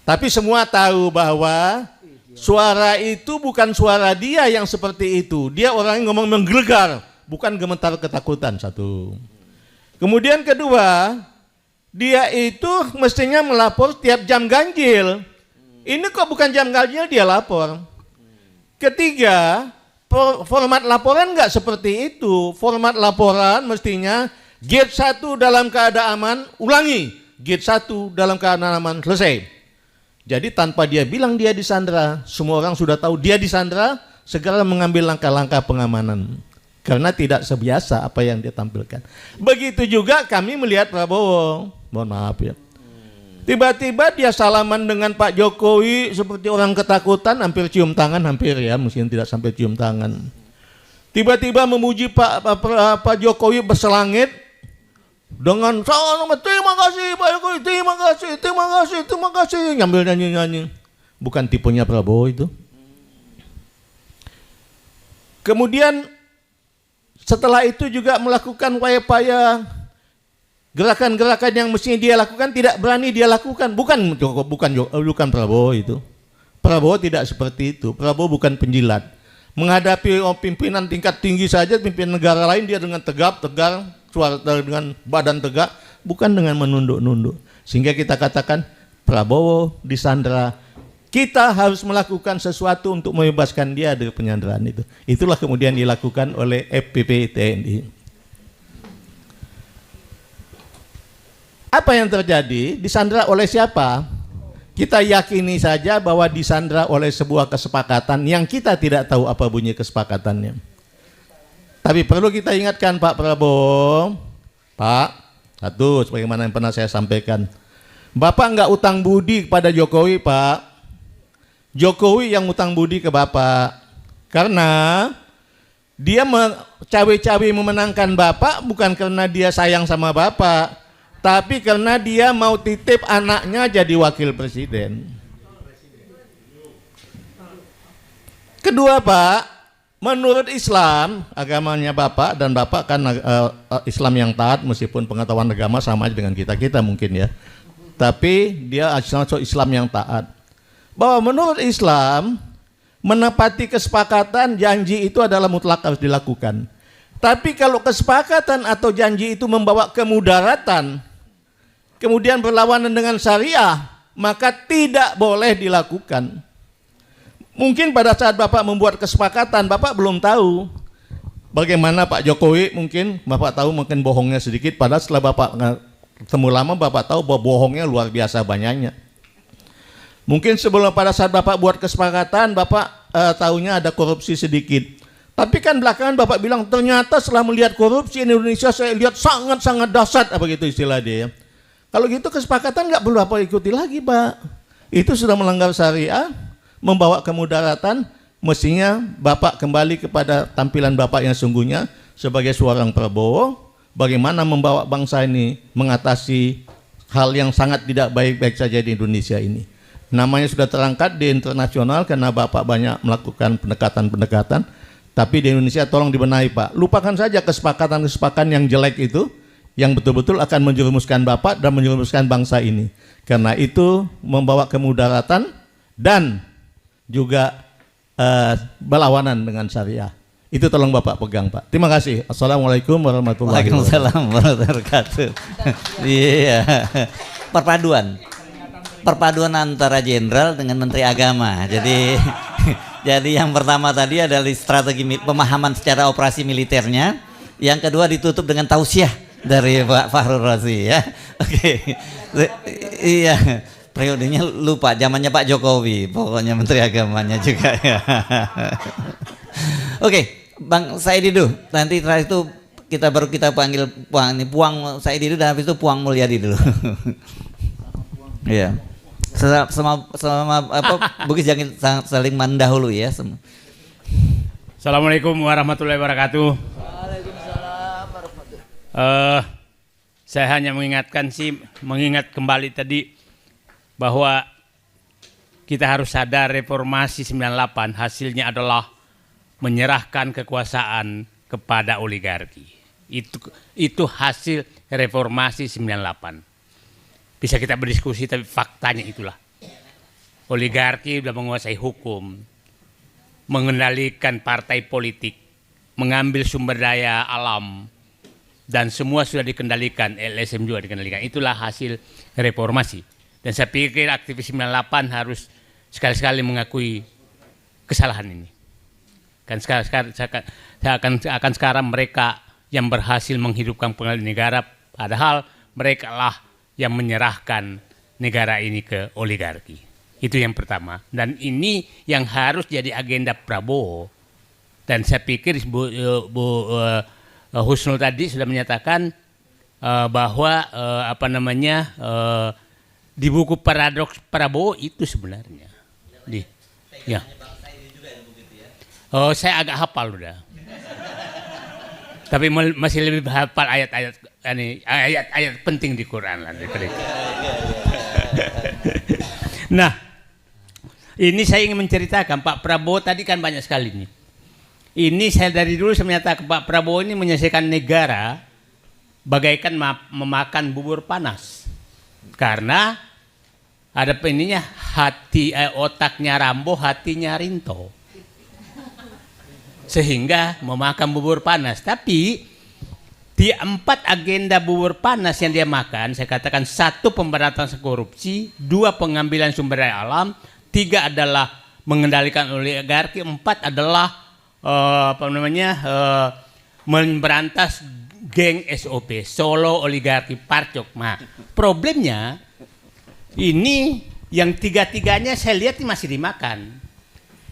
E: Tapi semua tahu bahwa suara itu bukan suara dia yang seperti itu. Dia orang yang ngomong menggelegar, bukan gemetar ketakutan. Satu. Kemudian kedua, dia itu mestinya melapor tiap jam ganjil. Ini kok bukan jam ganjil dia lapor. Ketiga, format laporan nggak seperti itu. Format laporan mestinya gate 1 dalam keadaan aman, ulangi. Gate 1 dalam keadaan aman, selesai. Jadi tanpa dia bilang dia disandera, semua orang sudah tahu dia disandera, segera mengambil langkah-langkah pengamanan. Karena tidak sebiasa apa yang dia tampilkan. Begitu juga kami melihat Prabowo. Mohon maaf ya. Tiba-tiba dia salaman dengan Pak Jokowi seperti orang ketakutan, hampir cium tangan, mungkin tidak sampai cium tangan. Tiba-tiba memuji Pak Jokowi berselangit dengan terima kasih Pak Jokowi, terima kasih, ngambil nyanyi-nyanyi. Bukan tipenya Prabowo itu. Kemudian setelah itu juga melakukan upaya-upaya gerakan-gerakan yang mestinya dia lakukan tidak berani dia lakukan. Bukan Prabowo itu. Prabowo tidak seperti itu. Prabowo bukan penjilat. Menghadapi pimpinan tingkat tinggi saja, pimpinan negara lain dia dengan tegar, suara dengan badan tegak, bukan dengan menunduk-nunduk. Sehingga kita katakan Prabowo disandera. Kita harus melakukan sesuatu untuk membebaskan dia dari penyanderaan itu. Itulah kemudian dilakukan oleh FPP TNI. Apa yang terjadi? Disandera oleh siapa? Kita yakini saja bahwa disandera oleh sebuah kesepakatan yang kita tidak tahu apa bunyi kesepakatannya. Tapi perlu kita ingatkan Pak Prabowo, Pak, satu, sebagaimana yang pernah saya sampaikan, Bapak enggak utang budi kepada Jokowi, Pak. Jokowi yang utang budi ke Bapak. Karena dia cawe-cawe memenangkan Bapak bukan karena dia sayang sama Bapak, tapi karena dia mau titip anaknya jadi wakil presiden. Kedua Pak, menurut Islam, agamanya Bapak dan Bapak kan Islam yang taat meskipun pengetahuan agama sama aja dengan kita mungkin ya. Tapi dia Islam yang taat. Bahwa menurut Islam, menepati kesepakatan janji itu adalah mutlak harus dilakukan. Tapi kalau kesepakatan atau janji itu membawa kemudaratan, kemudian berlawanan dengan syariah, maka tidak boleh dilakukan. Mungkin pada saat Bapak membuat kesepakatan, Bapak belum tahu bagaimana Pak Jokowi, mungkin Bapak tahu mungkin bohongnya sedikit, padahal setelah Bapak ketemu lama Bapak tahu bahwa bohongnya luar biasa banyaknya. Mungkin sebelum pada saat Bapak buat kesepakatan, Bapak tahunya ada korupsi sedikit. Tapi kan belakangan Bapak bilang, ternyata setelah melihat korupsi di Indonesia, saya lihat sangat-sangat dahsyat, apa gitu istilah dia. Kalau gitu kesepakatan nggak perlu apa ikuti lagi, Pak. Itu sudah melanggar syariah, membawa kemudaratan, mestinya Bapak kembali kepada tampilan Bapak yang sungguhnya sebagai seorang Prabowo, bagaimana membawa bangsa ini mengatasi hal yang sangat tidak baik-baik saja di Indonesia ini. Namanya sudah terangkat di internasional karena Bapak banyak melakukan pendekatan-pendekatan, tapi di Indonesia tolong dibenahi Pak. Lupakan saja kesepakatan-kesepakatan yang jelek itu, yang betul-betul akan menjerumuskan Bapak dan menjerumuskan bangsa ini. Karena itu membawa kemudaratan dan juga berlawanan dengan syariah. Itu tolong Bapak pegang Pak. Terima kasih. Assalamualaikum warahmatullahi wabarakatuh.
B: Waalaikumsalam warahmatullahi wabarakatuh. Iya. Perpaduan antara jenderal dengan menteri agama. Jadi yang pertama tadi adalah strategi pemahaman secara operasi militernya. Yang kedua ditutup dengan tausiah dari Pak Fahrul Razi ya. Oke. Iya. Periodenya lupa, zamannya Pak Jokowi. Pokoknya menteri agamanya juga ya. Oke, Bang Saidi dulu. Nanti terakhir itu kita panggil Puang Saidi dulu dan habis itu Puang Mulyadi dulu. Iya. Selama Bugis jangan saling mendahului ya.
F: Assalamualaikum warahmatullahi wabarakatuh. Waalaikumsalam warahmatullahi. Saya hanya mengingat kembali tadi bahwa kita harus sadar reformasi 98 hasilnya adalah menyerahkan kekuasaan kepada oligarki. Itu hasil reformasi 98. Bisa kita berdiskusi tapi faktanya itulah. Oligarki sudah menguasai hukum, mengendalikan partai politik, mengambil sumber daya alam, dan semua sudah dikendalikan, LSM juga dikendalikan. Itulah hasil reformasi. Dan saya pikir aktivis 98 harus sekali-sekali mengakui kesalahan ini. Kan sekarang mereka yang berhasil menghidupkan pengadilan negara, padahal mereka lah yang menyerahkan negara ini ke oligarki. Itu yang pertama. Dan ini yang harus jadi agenda Prabowo. Dan saya pikir Bu Husnul tadi sudah menyatakan bahwa di buku Paradoks Prabowo itu sebenarnya. Ya. Oh, saya agak hafal udah. Tapi masih lebih hafal ayat-ayat penting di Quran lah. Nah, ini saya ingin menceritakan Pak Prabowo tadi kan banyak sekali nih. ini saya dari dulu saya menyatakan Pak Prabowo ini menyelesaikan negara bagaikan memakan bubur panas. Karena ada ininya otaknya Rambo, hatinya Rinto. Sehingga memakan bubur panas. Tapi di 4 agenda bubur panas yang dia makan, saya katakan 1 pemberantasan korupsi, 2 pengambilan sumber daya alam, 3 adalah mengendalikan oligarki, 4 adalah memberantas geng SOP, Solo Oligarki Parcok. Nah, problemnya ini yang 3-tiganya saya lihat ini masih dimakan.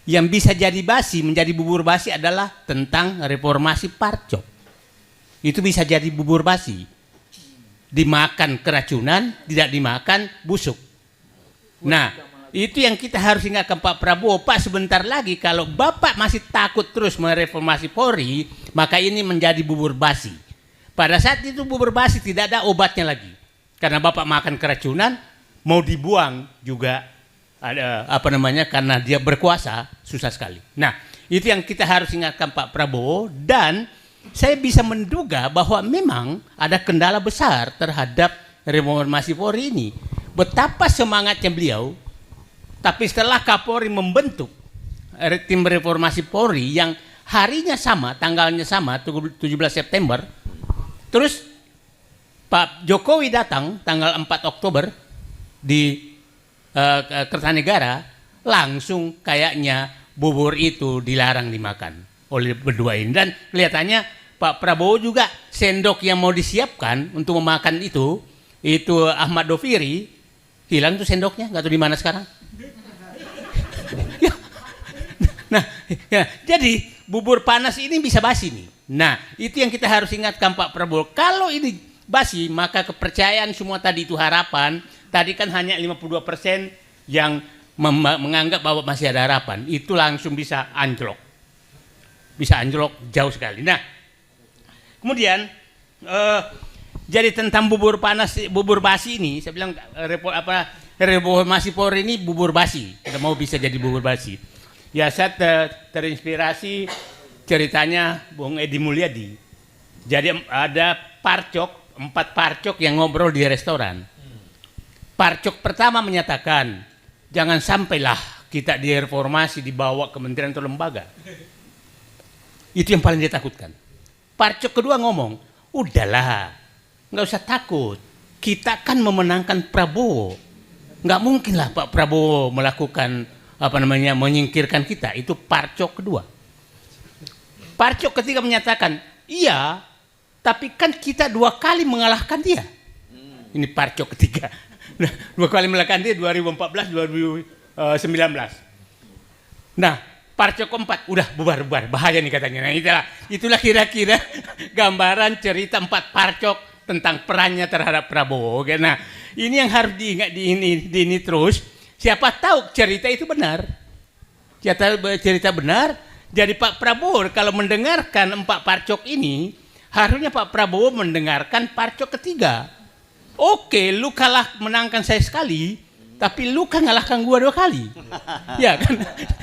F: Yang bisa jadi basi, menjadi bubur basi adalah tentang reformasi Parcok. Itu bisa jadi bubur basi. Dimakan keracunan, tidak dimakan busuk. Nah, itu yang kita harus ingatkan Pak Prabowo. Pak, sebentar lagi kalau Bapak masih takut terus mereformasi Polri, maka ini menjadi bubur basi. Pada saat itu bubur basi tidak ada obatnya lagi. Karena Bapak makan keracunan, mau dibuang juga ada karena dia berkuasa, susah sekali. Nah, itu yang kita harus ingatkan Pak Prabowo, dan saya bisa menduga bahwa memang ada kendala besar terhadap reformasi Polri ini. Betapa semangatnya beliau, tapi setelah Kapolri membentuk tim reformasi Polri yang harinya sama, tanggalnya sama, 17 September, terus Pak Jokowi datang tanggal 4 Oktober di Kertanegara, langsung kayaknya bubur itu dilarang dimakan oleh berdua ini. Dan kelihatannya Pak Prabowo juga sendok yang mau disiapkan untuk memakan itu Ahmad Doviri, hilang tuh sendoknya, nggak tahu di mana sekarang. Nah, ya, jadi bubur panas ini bisa basi nih. Nah, itu yang kita harus ingatkan Pak Prabowo. Kalau ini basi, maka kepercayaan semua tadi itu harapan. Tadi kan hanya 52% yang menganggap bahwa masih ada harapan. Itu langsung bisa anjlok. Bisa anjlok jauh sekali. Nah, kemudian jadi tentang bubur panas, bubur basi ini, saya bilang reformasi Polri ini bubur basi. Kita mau bisa jadi bubur basi. Ya, saya terinspirasi ceritanya Bung Edi Mulyadi. Jadi ada 4 parcok yang ngobrol di restoran. Parcok pertama menyatakan, jangan sampailah kita direformasi dibawa kementerian atau lembaga. Itu yang paling ditakutkan. Parcok kedua ngomong, udahlah, nggak usah takut. Kita kan memenangkan Prabowo. Nggak mungkin lah Pak Prabowo melakukan menyingkirkan kita. Itu parcok kedua. Parcok ketiga menyatakan, iya, tapi kan kita 2 kali mengalahkan dia. Ini parcok ketiga. Nah, 2 kali mengalahkan dia 2014, 2019. Nah, parcok keempat, udah bubar, bahaya nih katanya. Nah, itulah kira-kira gambaran cerita 4 parcok tentang perannya terhadap Prabowo. Nah, ini yang harus diingat di ini terus. Siapa tahu cerita itu benar. Cerita benar. Jadi Pak Prabowo kalau mendengarkan 4 parcok ini, harusnya Pak Prabowo mendengarkan parcok ketiga. Oke, lu kalah menangkan saya sekali, tapi lu kan ngalahkan gua 2 kali. Ya kan?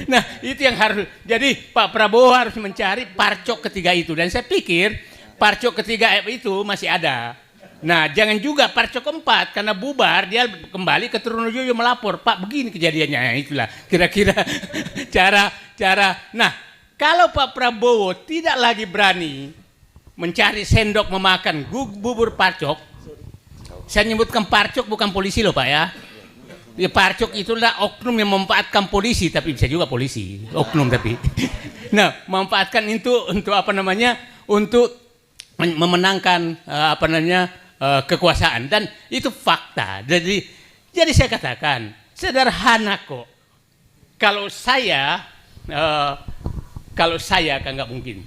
F: Nah, itu yang harus. Jadi Pak Prabowo harus mencari parcok ketiga itu. Dan saya pikir parcok ketiga itu masih ada. Nah, jangan juga parcok keempat, karena bubar dia kembali ke Trunojoyo melapor, Pak begini kejadiannya. Nah, itulah kira-kira cara. Nah, kalau Pak Prabowo tidak lagi berani mencari sendok memakan bubur parcok, saya nyebutkan parcok bukan polisi loh Pak ya. Ya, parcok itulah oknum yang memanfaatkan polisi, tapi bisa juga polisi, oknum tapi. Nah, memanfaatkan itu untuk untuk memenangkan kekuasaan, dan itu fakta. Jadi saya katakan sederhana kok. Kalau saya kan nggak mungkin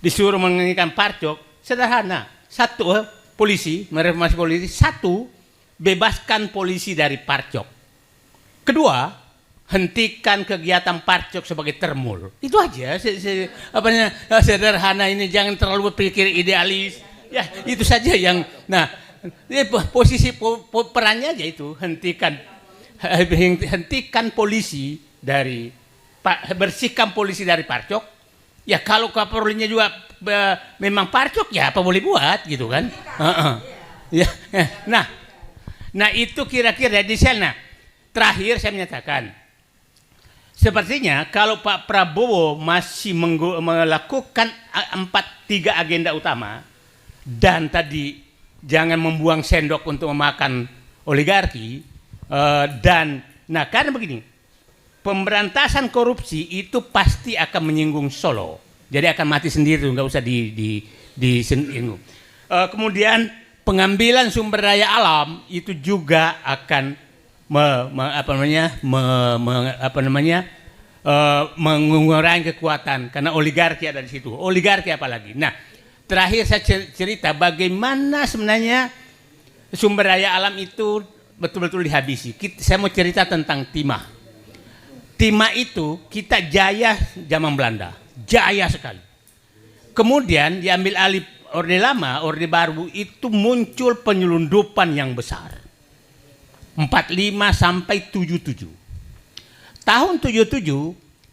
F: disuruh menginginkan parcok, sederhana. 1, polisi, mereformasi polisi. 1, bebaskan polisi dari parcok. 2, hentikan kegiatan parcok sebagai termul. Itu aja. Sederhana ini, jangan terlalu berpikir idealis. Ya, itu saja yang. Nah, posisi perannya aja itu, hentikan polisi dari, bersihkan polisi dari parcok. Ya kalau Kapolrinya juga memang parcok, ya apa boleh buat gitu kan? Ya, nah itu kira-kira di sana. Terakhir saya menyatakan, sepertinya kalau Pak Prabowo masih melakukan 3 agenda utama dan tadi jangan membuang sendok untuk memakan oligarki dan karena begini, pemberantasan korupsi itu pasti akan menyinggung Solo, jadi akan mati sendiri, nggak usah disinggung. Kemudian pengambilan sumber daya alam itu juga akan mengurangi kekuatan karena oligarki ada di situ. Oligarki apalagi. Nah, terakhir saya cerita bagaimana sebenarnya sumber daya alam itu betul-betul dihabisi. Saya mau cerita tentang timah. Timah itu kita jaya zaman Belanda, jaya sekali. Kemudian diambil alih Orde Lama, Orde Baru, itu muncul penyelundupan yang besar. 45 sampai 77. Tahun 77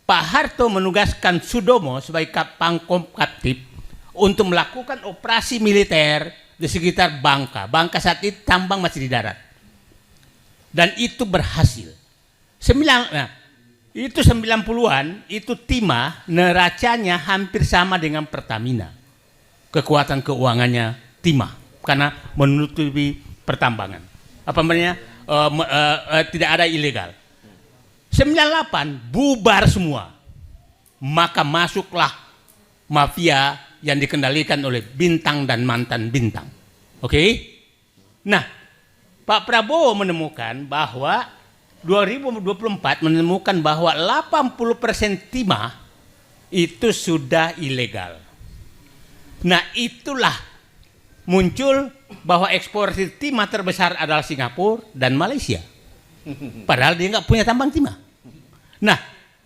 F: Pak Harto menugaskan Sudomo sebagai Pangkop Kaptip untuk melakukan operasi militer di sekitar Bangka. Bangka saat itu tambang masih di darat. Dan itu berhasil. Itu 90-an, itu timah neracanya hampir sama dengan Pertamina. Kekuatan keuangannya timah karena menutupi pertambangan. Apa namanya? Tidak ada ilegal. 98 bubar semua. Maka masuklah mafia yang dikendalikan oleh Bintang dan mantan Bintang. Oke? Nah, Pak Prabowo menemukan bahwa 2024 menemukan bahwa 80% timah itu sudah ilegal. Nah, itulah muncul bahwa ekspor timah terbesar adalah Singapura dan Malaysia. Padahal dia nggak punya tambang timah. Nah,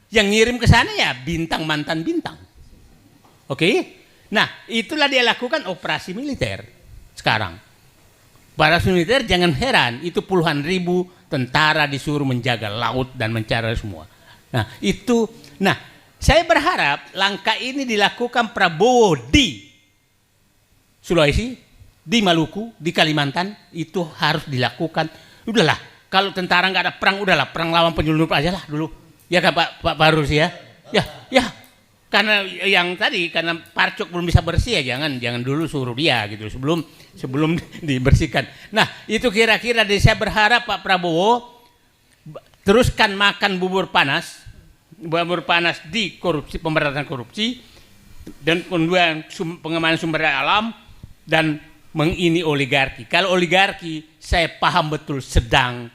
F: yang ngirim ke sana ya Bintang mantan Bintang. Oke? Nah, itulah dia lakukan operasi militer sekarang. Para militer jangan heran, itu puluhan ribu tentara disuruh menjaga laut dan mencari semua. Nah, saya berharap langkah ini dilakukan Prabowo di Sulawesi, di Maluku, di Kalimantan, itu harus dilakukan. Udahlah, kalau tentara nggak ada perang, udahlah perang lawan penyelundup aja lah dulu. Ya kan Pak Barus ya? Ya. Karena yang tadi karena parcok belum bisa bersih ya jangan dulu suruh dia gitu sebelum dibersihkan. Nah, itu kira-kira saya berharap Pak Prabowo teruskan makan bubur panas di korupsi, pemberantasan korupsi dan kemudian pengembangan sumber daya alam dan mengini oligarki. Kalau oligarki saya paham betul sedang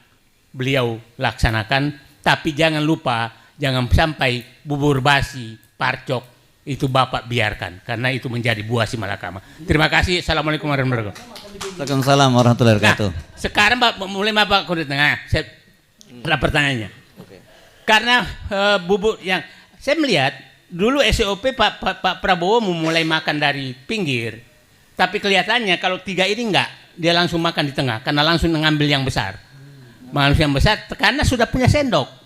F: beliau laksanakan, tapi jangan lupa jangan sampai bubur basi parcok itu Bapak biarkan karena itu menjadi buah si malakama. Terima kasih. Assalamualaikum warahmatullahi wabarakatuh.
B: Waalaikumsalam warahmatullahi wabarakatuh.
F: Nah, sekarang mulai Bapak Kudet Tengah. Saya ada pertanyaannya. Karena bubur yang saya melihat dulu SOP Pak Prabowo memulai makan dari pinggir, tapi kelihatannya kalau 3 ini enggak, dia langsung makan di tengah karena langsung mengambil yang besar. Mengambil yang besar karena sudah punya sendok.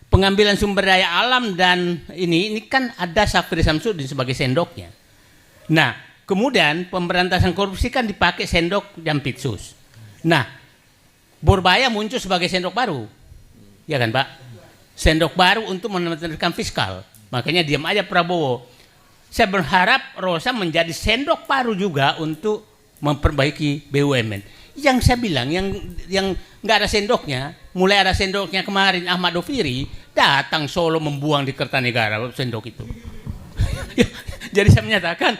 F: Pengambilan sumber daya alam dan ini kan ada Safri Samsudin sebagai sendoknya. Nah, kemudian pemberantasan korupsi kan dipakai sendok Jampitsus. Nah, Borbaya muncul sebagai sendok baru. Ya kan, Pak? Sendok baru untuk menekan fiskal. Makanya diam aja Prabowo. Saya berharap Rosa menjadi sendok baru juga untuk memperbaiki BUMN. Yang saya bilang yang nggak ada sendoknya, mulai ada sendoknya kemarin Ahmad Doviri datang Solo membuang di Kertanegara sendok itu. Jadi saya menyatakan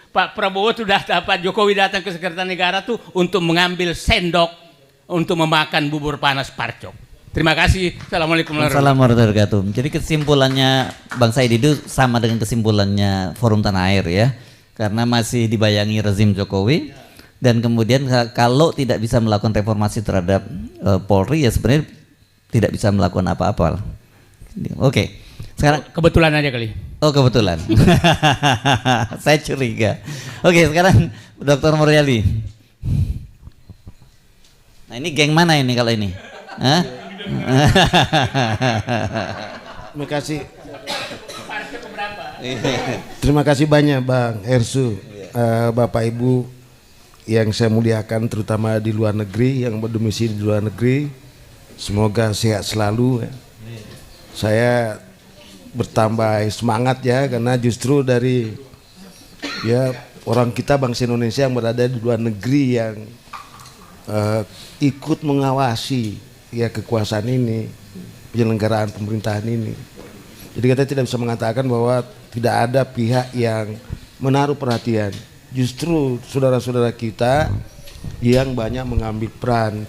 F: Pak Prabowo sudah Pak Jokowi datang ke Kertanegara tuh untuk mengambil sendok untuk memakan bubur panas parcok. Terima kasih. Assalamualaikum
B: warahmatullahi wabarakatuh. Jadi kesimpulannya Bang Said itu sama dengan kesimpulannya Forum Tanah Air ya, karena masih dibayangi rezim Jokowi. Dan kemudian kalau tidak bisa melakukan reformasi terhadap Polri ya sebenarnya tidak bisa melakukan apa-apa. Oke. Sekarang
F: kebetulan aja kali.
B: Oh, kebetulan. Saya curiga. Oke, sekarang Dr. Muryadi. Nah, ini geng mana ini kalau ini? Hah?
E: Terima kasih.
F: Partai keberapa?
G: Terima kasih banyak Bang Hersu, Bapak Ibu yang saya muliakan, terutama di luar negeri, yang berdomisili di luar negeri. Semoga sehat selalu. Saya bertambah semangat ya, karena justru dari ya orang kita bangsa Indonesia yang berada di luar negeri yang ikut mengawasi ya kekuasaan ini, penyelenggaraan pemerintahan ini. Jadi kita tidak bisa mengatakan bahwa tidak ada pihak yang menaruh perhatian. Justru saudara-saudara kita yang banyak mengambil peran.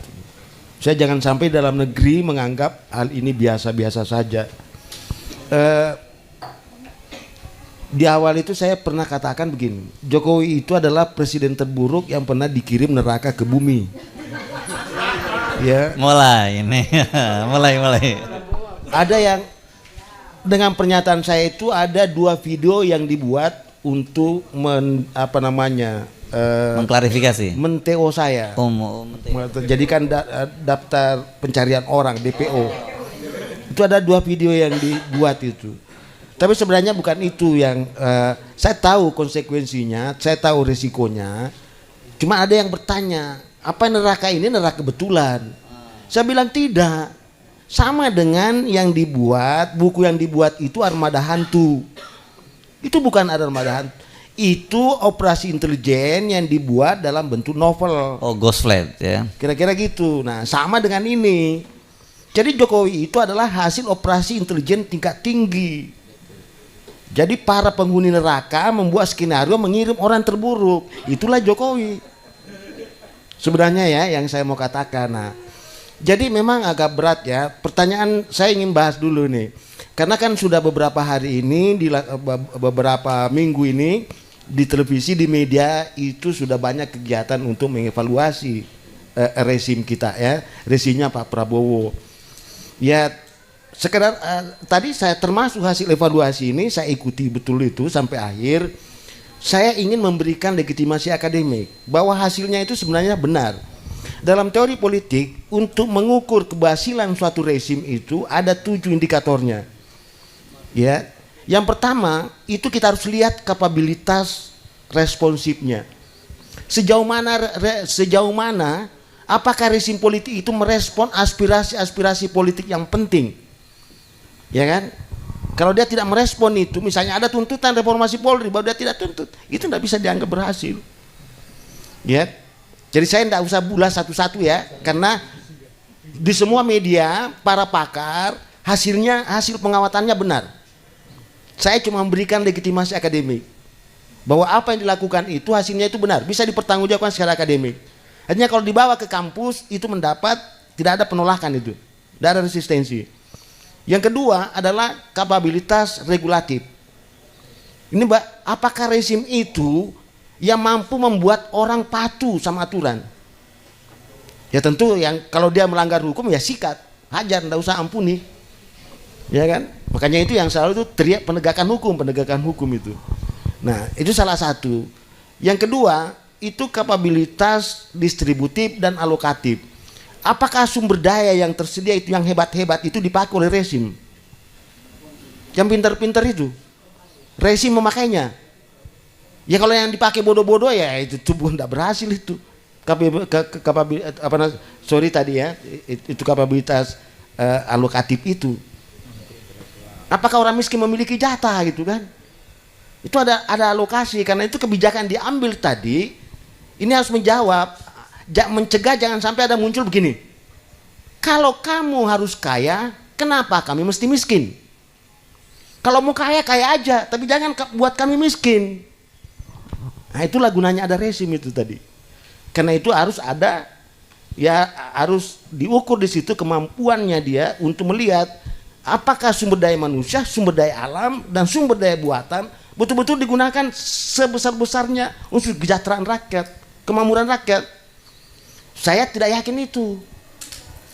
G: Saya jangan sampai dalam negeri menganggap hal ini biasa-biasa saja. Di awal itu saya pernah katakan begini, Jokowi itu adalah presiden terburuk yang pernah dikirim neraka ke bumi. Ya.
B: Mulai ini, mulai.
G: Ada yang dengan pernyataan saya itu ada 2 video yang dibuat untuk
B: mengklarifikasi,
G: men-TO saya, jadikan daftar pencarian orang DPO. Itu ada 2 video yang dibuat itu. Tapi sebenarnya bukan itu yang saya tahu konsekuensinya, saya tahu risikonya. Cuma ada yang bertanya, apa neraka ini neraka kebetulan? Saya bilang tidak. Sama dengan yang dibuat, buku yang dibuat itu Armada Hantu. Itu bukan armada hantu. Itu operasi intelijen yang dibuat dalam bentuk novel.
B: Oh, Ghost Flight ya.
G: Kira-kira gitu. Nah, sama dengan ini. Jadi Jokowi itu adalah hasil operasi intelijen tingkat tinggi. Jadi para penghuni neraka membuat skenario mengirim orang terburuk. Itulah Jokowi. Sebenarnya ya yang saya mau katakan. Nah, jadi memang agak berat ya. Pertanyaan saya ingin bahas dulu nih. Karena kan sudah beberapa hari ini, beberapa minggu ini di televisi, di media itu sudah banyak kegiatan untuk mengevaluasi rezim kita ya, rezimnya Pak Prabowo. Ya sekedar tadi saya termasuk hasil evaluasi ini saya ikuti betul itu sampai akhir. Saya ingin memberikan legitimasi akademik bahwa hasilnya itu sebenarnya benar. Dalam teori politik untuk mengukur keberhasilan suatu rezim itu ada 7 indikatornya. Ya, yang pertama itu kita harus lihat kapabilitas responsifnya. Sejauh mana apakah rezim politik itu merespon aspirasi politik yang penting, ya kan? Kalau dia tidak merespon itu, misalnya ada tuntutan reformasi Polri, baru dia tidak tuntut, itu tidak bisa dianggap berhasil. Ya, jadi saya tidak usah bulas satu-satu ya, karena di semua media para pakar hasil pengawatannya benar. Saya cuma memberikan legitimasi akademik bahwa apa yang dilakukan itu hasilnya itu benar, bisa dipertanggungjawabkan secara akademik. Artinya kalau dibawa ke kampus itu mendapat, tidak ada penolakan itu, tidak ada resistensi. Yang kedua adalah kapabilitas regulatif. Ini Mbak, apakah rezim itu yang mampu membuat orang patuh sama aturan? Ya tentu yang kalau dia melanggar hukum ya sikat, hajar, tidak usah ampuni. Ya kan? Makanya itu yang selalu itu teriak penegakan hukum itu. Nah, itu salah satu. Yang kedua, itu kapabilitas distributif dan alokatif. Apakah sumber daya yang tersedia itu yang hebat-hebat itu dipakai oleh rezim? Yang pintar-pintar itu rezim memakainya. Ya kalau yang dipakai bodoh-bodoh ya itu tubuh tidak berhasil itu. Kapabilitas alokatif itu. Apakah orang miskin memiliki jatah gitu kan? Itu ada alokasi, karena itu kebijakan diambil tadi. Ini harus menjawab, mencegah jangan sampai ada muncul begini. Kalau kamu harus kaya, kenapa kami mesti miskin? Kalau mau kaya, kaya aja, tapi jangan buat kami miskin. Nah itulah gunanya ada rezim itu tadi. Karena itu harus ada, ya harus diukur di situ kemampuannya dia untuk melihat apakah sumber daya manusia, sumber daya alam, dan sumber daya buatan betul-betul digunakan sebesar-besarnya untuk kesejahteraan rakyat, kemakmuran rakyat. Saya tidak yakin itu.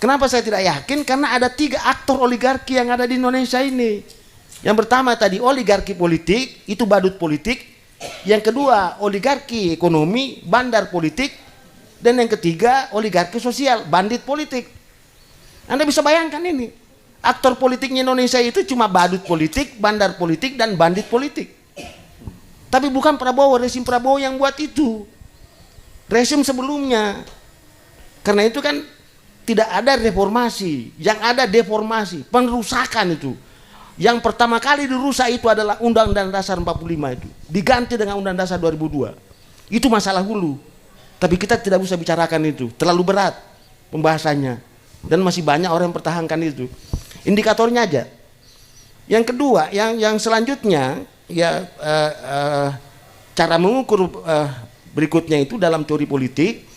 G: Kenapa saya tidak yakin? Karena ada 3 aktor oligarki yang ada di Indonesia ini. Yang pertama tadi oligarki politik, itu badut politik. Yang kedua oligarki ekonomi, bandar politik. Dan yang ketiga oligarki sosial, bandit politik. Anda bisa bayangkan ini. aktor politiknya Indonesia itu cuma badut politik, bandar politik, dan bandit politik. Tapi bukan Prabowo, rezim Prabowo yang buat itu. Rezim sebelumnya. Karena itu kan tidak ada reformasi, yang ada deformasi, pengerusakan itu. Yang pertama kali dirusak itu adalah Undang-Undang Dasar 45 itu. Diganti dengan Undang Dasar 2002. Itu masalah hulu. Tapi kita tidak bisa bicarakan itu, terlalu berat pembahasannya. Dan masih banyak orang yang pertahankan itu. Indikatornya aja. Yang kedua, yang selanjutnya ya cara mengukur berikutnya itu dalam teori politik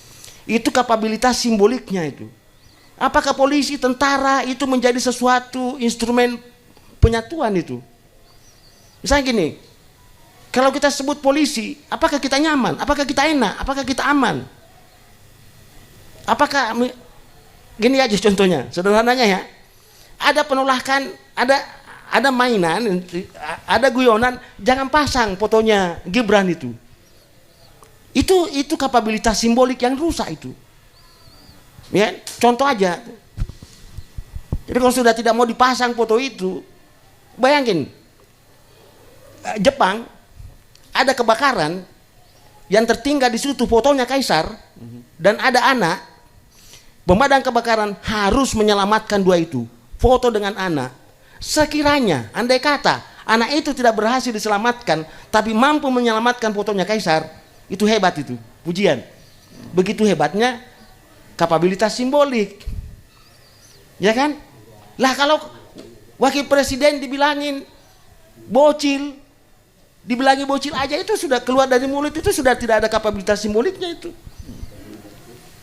G: itu kapabilitas simboliknya itu. Apakah polisi, tentara itu menjadi sesuatu instrumen penyatuan itu? Misalnya gini, kalau kita sebut polisi, apakah kita nyaman? Apakah kita enak? Apakah kita aman? Apakah gini aja contohnya, sederhananya ya. Ada penolakan, ada mainan, ada guyonan, jangan pasang fotonya Gibran itu. Itu kapabilitas simbolik yang rusak itu. Ya, contoh aja. Jadi kalau sudah tidak mau dipasang foto itu, bayangin Jepang ada kebakaran yang tertinggal di situ fotonya Kaisar dan ada anak. Pemadam kebakaran harus menyelamatkan dua itu, foto dengan anak. Sekiranya andai kata anak itu tidak berhasil diselamatkan tapi mampu menyelamatkan fotonya Kaisar, itu hebat itu, pujian. Begitu hebatnya kapabilitas simbolik. Ya kan? Lah kalau wakil presiden dibilangin bocil, dibilangi bocil aja itu sudah keluar dari mulut, itu sudah tidak ada kapabilitas simboliknya itu.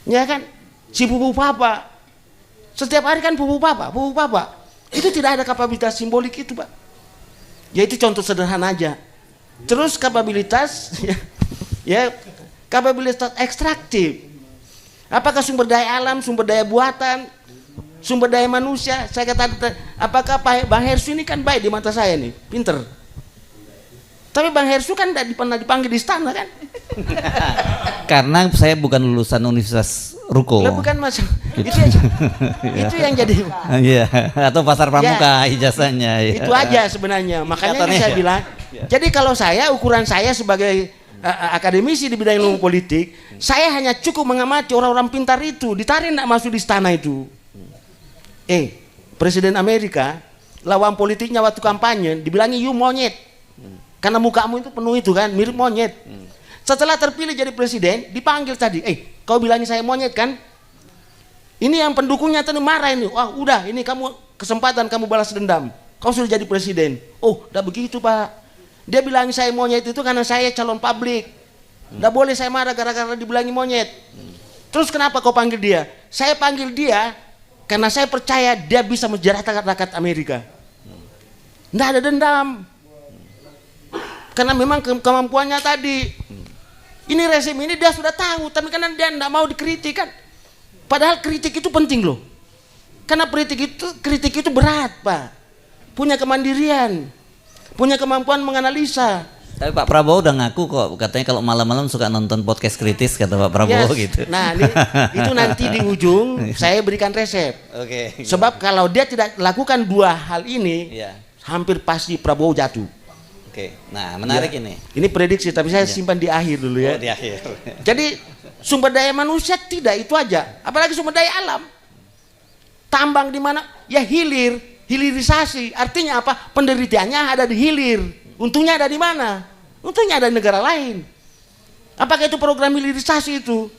G: Ya kan? Si pupu papa, setiap hari kan pupu papa. Itu tidak ada kapabilitas simbolik itu, Pak. Ya itu contoh sederhana aja. Terus kapabilitas ya kapabilitas ekstraktif. Apakah sumber daya alam, sumber daya buatan, sumber daya manusia? Saya kata, apakah Bang Hersu ini kan baik di mata saya nih, pinter. Tapi Bang Hersu kan tidak pernah dipanggil di istana kan?
B: Karena saya bukan lulusan Universitas Ruko.
G: Lah bukan Mas.
B: Gitu.
G: Itu yang jadi.
B: Iya, atau Pasar Pramuka ijazahnya. Ya.
G: Itu aja sebenarnya. Makanya
B: Katanya,
G: saya bilang. Jadi kalau ukuran saya sebagai akademisi di bidang ilmu politik, saya hanya cukup mengamati orang-orang pintar itu, ditarik nak masuk di istana itu. Presiden Amerika, lawan politiknya waktu kampanye, dibilangi you monyet. Karena mukamu itu penuh itu kan, mirip monyet. Setelah terpilih jadi presiden, dipanggil tadi, kau bilangi saya monyet kan? Ini yang pendukungnya tadi marah ini, wah udah ini kamu kesempatan kamu balas dendam. Kau sudah jadi presiden. Oh, udah begitu Pak. Dia bilang saya monyet itu karena saya calon publik. Nggak boleh saya marah gara-gara dibilangi monyet. Terus kenapa kau panggil dia? Saya panggil dia karena saya percaya dia bisa menjarakan rakyat Amerika. Nggak ada dendam. Karena memang kemampuannya tadi. Ini rezim ini dia sudah tahu, tapi karena dia nggak mau dikritik kan. Padahal kritik itu penting loh. Karena kritik itu berat Pak. Punya kemandirian. Punya kemampuan menganalisa.
B: Tapi Pak Prabowo udah ngaku kok, katanya kalau malam-malam suka nonton podcast kritis kata Pak Prabowo gitu.
G: Nah, itu nanti di ujung saya berikan resep.
B: Oke.
G: Sebab kalau dia tidak lakukan dua hal ini, hampir pasti Prabowo jatuh.
B: Oke. Nah, menarik ini.
G: Ini prediksi, tapi saya simpan di akhir dulu ya.
B: Oh, di akhir.
G: Jadi sumber daya manusia tidak itu aja, apalagi sumber daya alam. Tambang di mana? Ya hilirisasi. Artinya apa? Penderitaannya ada di hilir. Untungnya ada di mana? Untungnya ada di negara lain. Apakah itu program hilirisasi itu?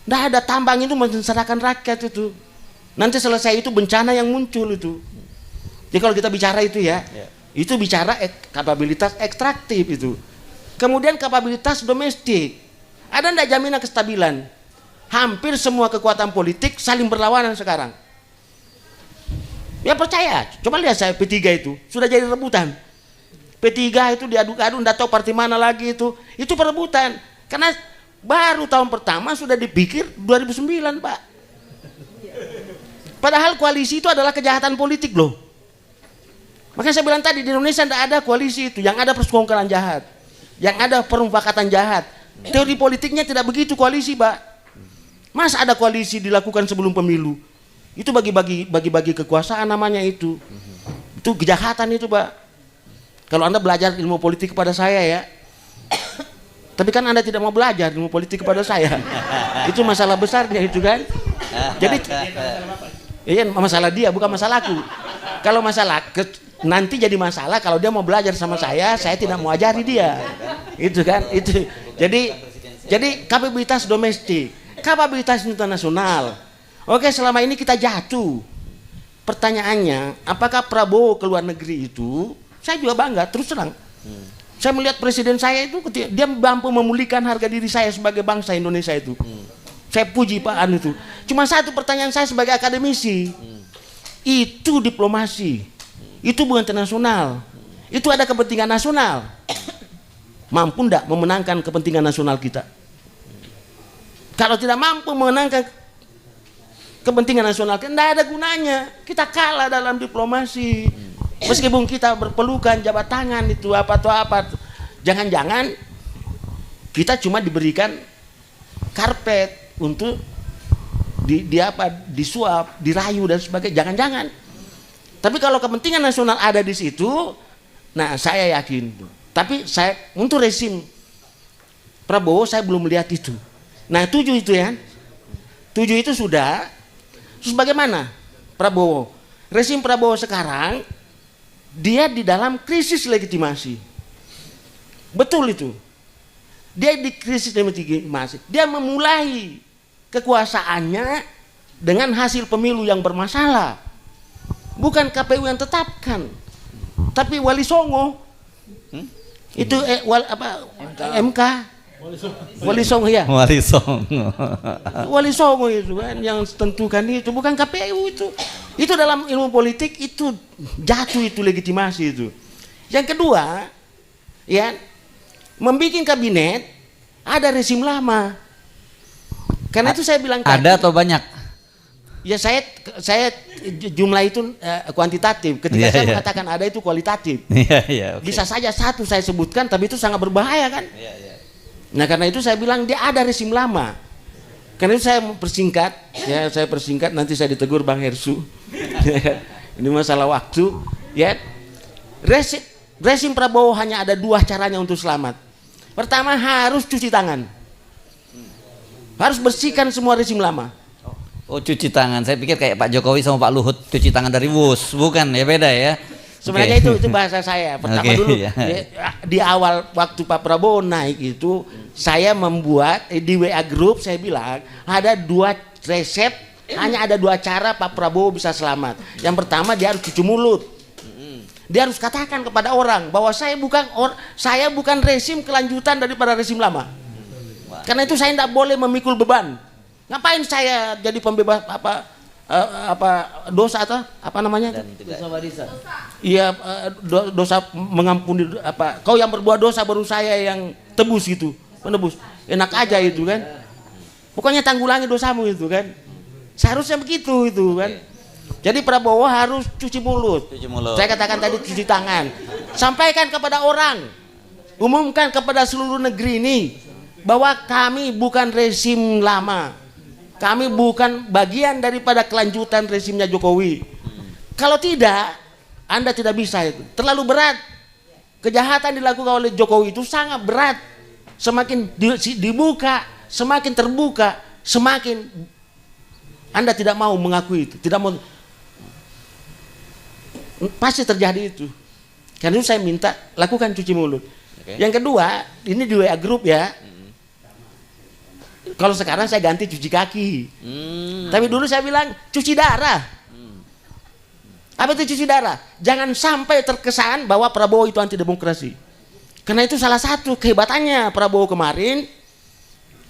G: Tidak ada, tambang itu mensengsarakan rakyat itu. Nanti selesai itu bencana yang muncul itu. Jadi kalau kita bicara itu itu bicara kapabilitas ekstraktif itu. Kemudian kapabilitas domestik. Ada tidak jaminan kestabilan? Hampir semua kekuatan politik saling berlawanan sekarang. Ya percaya, coba lihat saya P3 itu sudah jadi rebutan. P3 itu diadu-adu, tidak tahu partai mana lagi itu perebutan. Karena baru tahun pertama sudah dipikir 2009 Pak. Padahal koalisi itu adalah kejahatan politik loh. Makanya saya bilang tadi di Indonesia tidak ada koalisi itu, yang ada persekongkolan jahat, yang ada permufakatan jahat. Teori politiknya tidak begitu koalisi Pak. Masa ada koalisi dilakukan sebelum pemilu? Itu bagi-bagi kekuasaan namanya itu. Itu kejahatan itu, Pak. Kalau Anda belajar ilmu politik kepada saya ya. Tapi kan Anda tidak mau belajar ilmu politik kepada saya. Itu masalah besarnya itu kan. Jadi iya masalah dia bukan masalahku. Kalau nanti jadi masalah kalau dia mau belajar sama saya tidak mau ajari dia. Itu kan itu. Jadi kapabilitas domestik, kapabilitas internasional. Oke, selama ini kita jatuh. Pertanyaannya, apakah Prabowo ke luar negeri itu? Saya juga bangga, terus terang. Saya melihat presiden saya itu dia mampu memulihkan harga diri saya sebagai bangsa Indonesia itu. Saya puji Pak Anu itu. Cuma satu pertanyaan saya sebagai akademisi. Itu diplomasi. Itu hubungan internasional. Itu ada kepentingan nasional. Mampu enggak memenangkan kepentingan nasional kita? Kalau tidak mampu memenangkan kepentingan nasional kita, tidak ada gunanya. Kita kalah dalam diplomasi. Meskipun kita berpelukan jabat tangan itu apa. Jangan-jangan kita cuma diberikan karpet untuk disuap, dirayu dan sebagainya. Jangan-jangan. Tapi kalau kepentingan nasional ada di situ, nah saya yakin. Tapi saya untuk rezim Prabowo saya belum melihat itu. Nah 7 itu ya. 7 itu sudah. Terus bagaimana Prabowo? Rezim Prabowo sekarang dia di dalam krisis legitimasi. Betul itu. Dia di krisis legitimasi. Dia memulai kekuasaannya dengan hasil pemilu yang bermasalah. Bukan KPU yang tetapkan. Tapi Wali Songo. Itu MK. Wali Songo ya. Wali Songo itu kan yang tentukan itu, bukan KPU itu. Itu dalam ilmu politik itu jatuh itu legitimasi itu. Yang kedua, ya, membikin kabinet ada rezim lama. Karena itu saya bilang
B: ada atau banyak?
G: Ya saya jumlah itu kuantitatif. Ketika saya mengatakan ada itu kualitatif.
B: Okay.
G: Bisa saja satu saya sebutkan, tapi itu sangat berbahaya kan. Nah karena itu saya bilang dia ada rezim lama. Karena itu saya persingkat, ya saya persingkat, nanti saya ditegur Bang Hersu. Ini masalah waktu. Ya, rezim Prabowo hanya ada 2 caranya untuk selamat. Pertama harus cuci tangan, harus bersihkan semua rezim lama.
B: Oh cuci tangan, saya pikir kayak Pak Jokowi sama Pak Luhut cuci tangan dari wus, bukan ya, beda ya.
G: Sebenarnya itu bahasa saya. Pertama dulu di awal waktu Pak Prabowo naik itu saya membuat di WA Group, saya bilang ada 2 resep, hanya ada 2 cara Pak Prabowo bisa selamat. Yang pertama dia harus cuci mulut. Dia harus katakan kepada orang bahwa saya bukan rezim kelanjutan daripada rezim lama. Karena itu saya tidak boleh memikul beban. Ngapain saya jadi pembebas dosa atau apa namanya?
C: Dosa warisan.
G: Iya, dosa mengampuni kau yang berbuat dosa baru saya yang tebus gitu, menebus. Enak aja itu kan. Pokoknya tanggulangi dosamu itu kan. Seharusnya begitu itu kan. Jadi Prabowo harus cuci mulut. Saya katakan tadi cuci tangan. Sampaikan kepada orang, umumkan kepada seluruh negeri ini bahwa kami bukan rezim lama. Kami bukan bagian daripada kelanjutan rezimnya Jokowi. Kalau tidak, Anda tidak bisa itu. Terlalu berat. Kejahatan dilakukan oleh Jokowi itu sangat berat. Semakin dibuka, semakin terbuka, semakin Anda tidak mau mengakui itu. Tidak mau. Pasti terjadi itu. Karena itu saya minta lakukan cuci mulut. Yang kedua, ini di WA Group ya. Kalau sekarang saya ganti cuci kaki. Tapi dulu saya bilang cuci darah. Apa itu cuci darah? Jangan sampai terkesan bahwa Prabowo itu anti demokrasi. Karena itu salah satu kehebatannya Prabowo kemarin,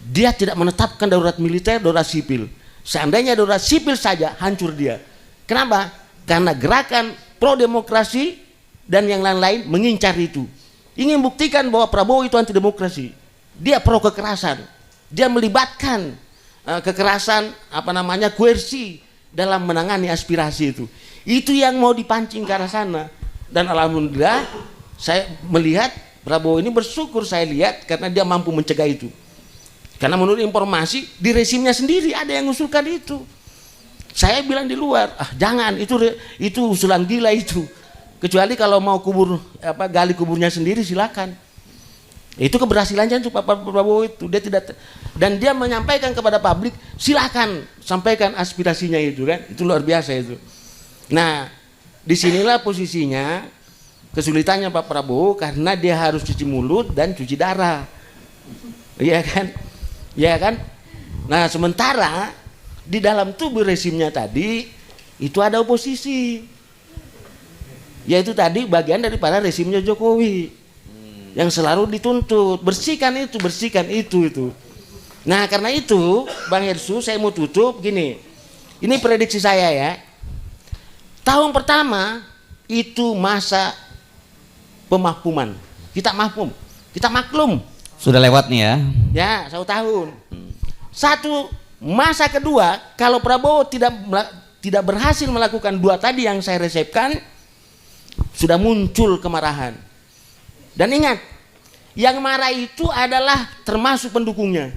G: dia tidak menetapkan darurat militer, darurat sipil. Seandainya darurat sipil saja hancur dia. Kenapa? Karena gerakan pro demokrasi dan yang lain-lain mengincar itu. Ingin buktikan bahwa Prabowo itu anti demokrasi. Dia pro kekerasan. Dia melibatkan kekerasan koersi dalam menangani aspirasi itu. Itu yang mau dipancing ke arah sana. Dan alhamdulillah saya melihat Prabowo ini bersyukur saya lihat karena dia mampu mencegah itu. Karena menurut informasi di rezimnya sendiri ada yang mengusulkan itu. Saya bilang di luar, jangan, itu usulan gila itu. Kecuali kalau mau gali kuburnya sendiri silakan. Itu keberhasilannya untuk Pak Prabowo itu. Dia tidak, dan dia menyampaikan kepada publik, silakan sampaikan aspirasinya itu kan. Itu luar biasa itu. Nah, disinilah posisinya kesulitannya Pak Prabowo karena dia harus cuci mulut dan cuci darah. Iya kan? Iya kan? Nah, sementara di dalam tubuh resimnya tadi itu ada oposisi. Yaitu tadi bagian daripada resimnya Jokowi yang selalu dituntut, bersihkan itu. Nah, karena itu Bang Hersu, saya mau tutup gini. Ini prediksi saya ya. Tahun pertama itu masa pemakmuman. Kita maklum.
B: Sudah lewat nih ya.
G: Ya, 1 tahun. Satu, masa kedua, kalau Prabowo tidak berhasil melakukan 2 tadi yang saya resepkan, sudah muncul kemarahan. Dan ingat, yang marah itu adalah termasuk pendukungnya.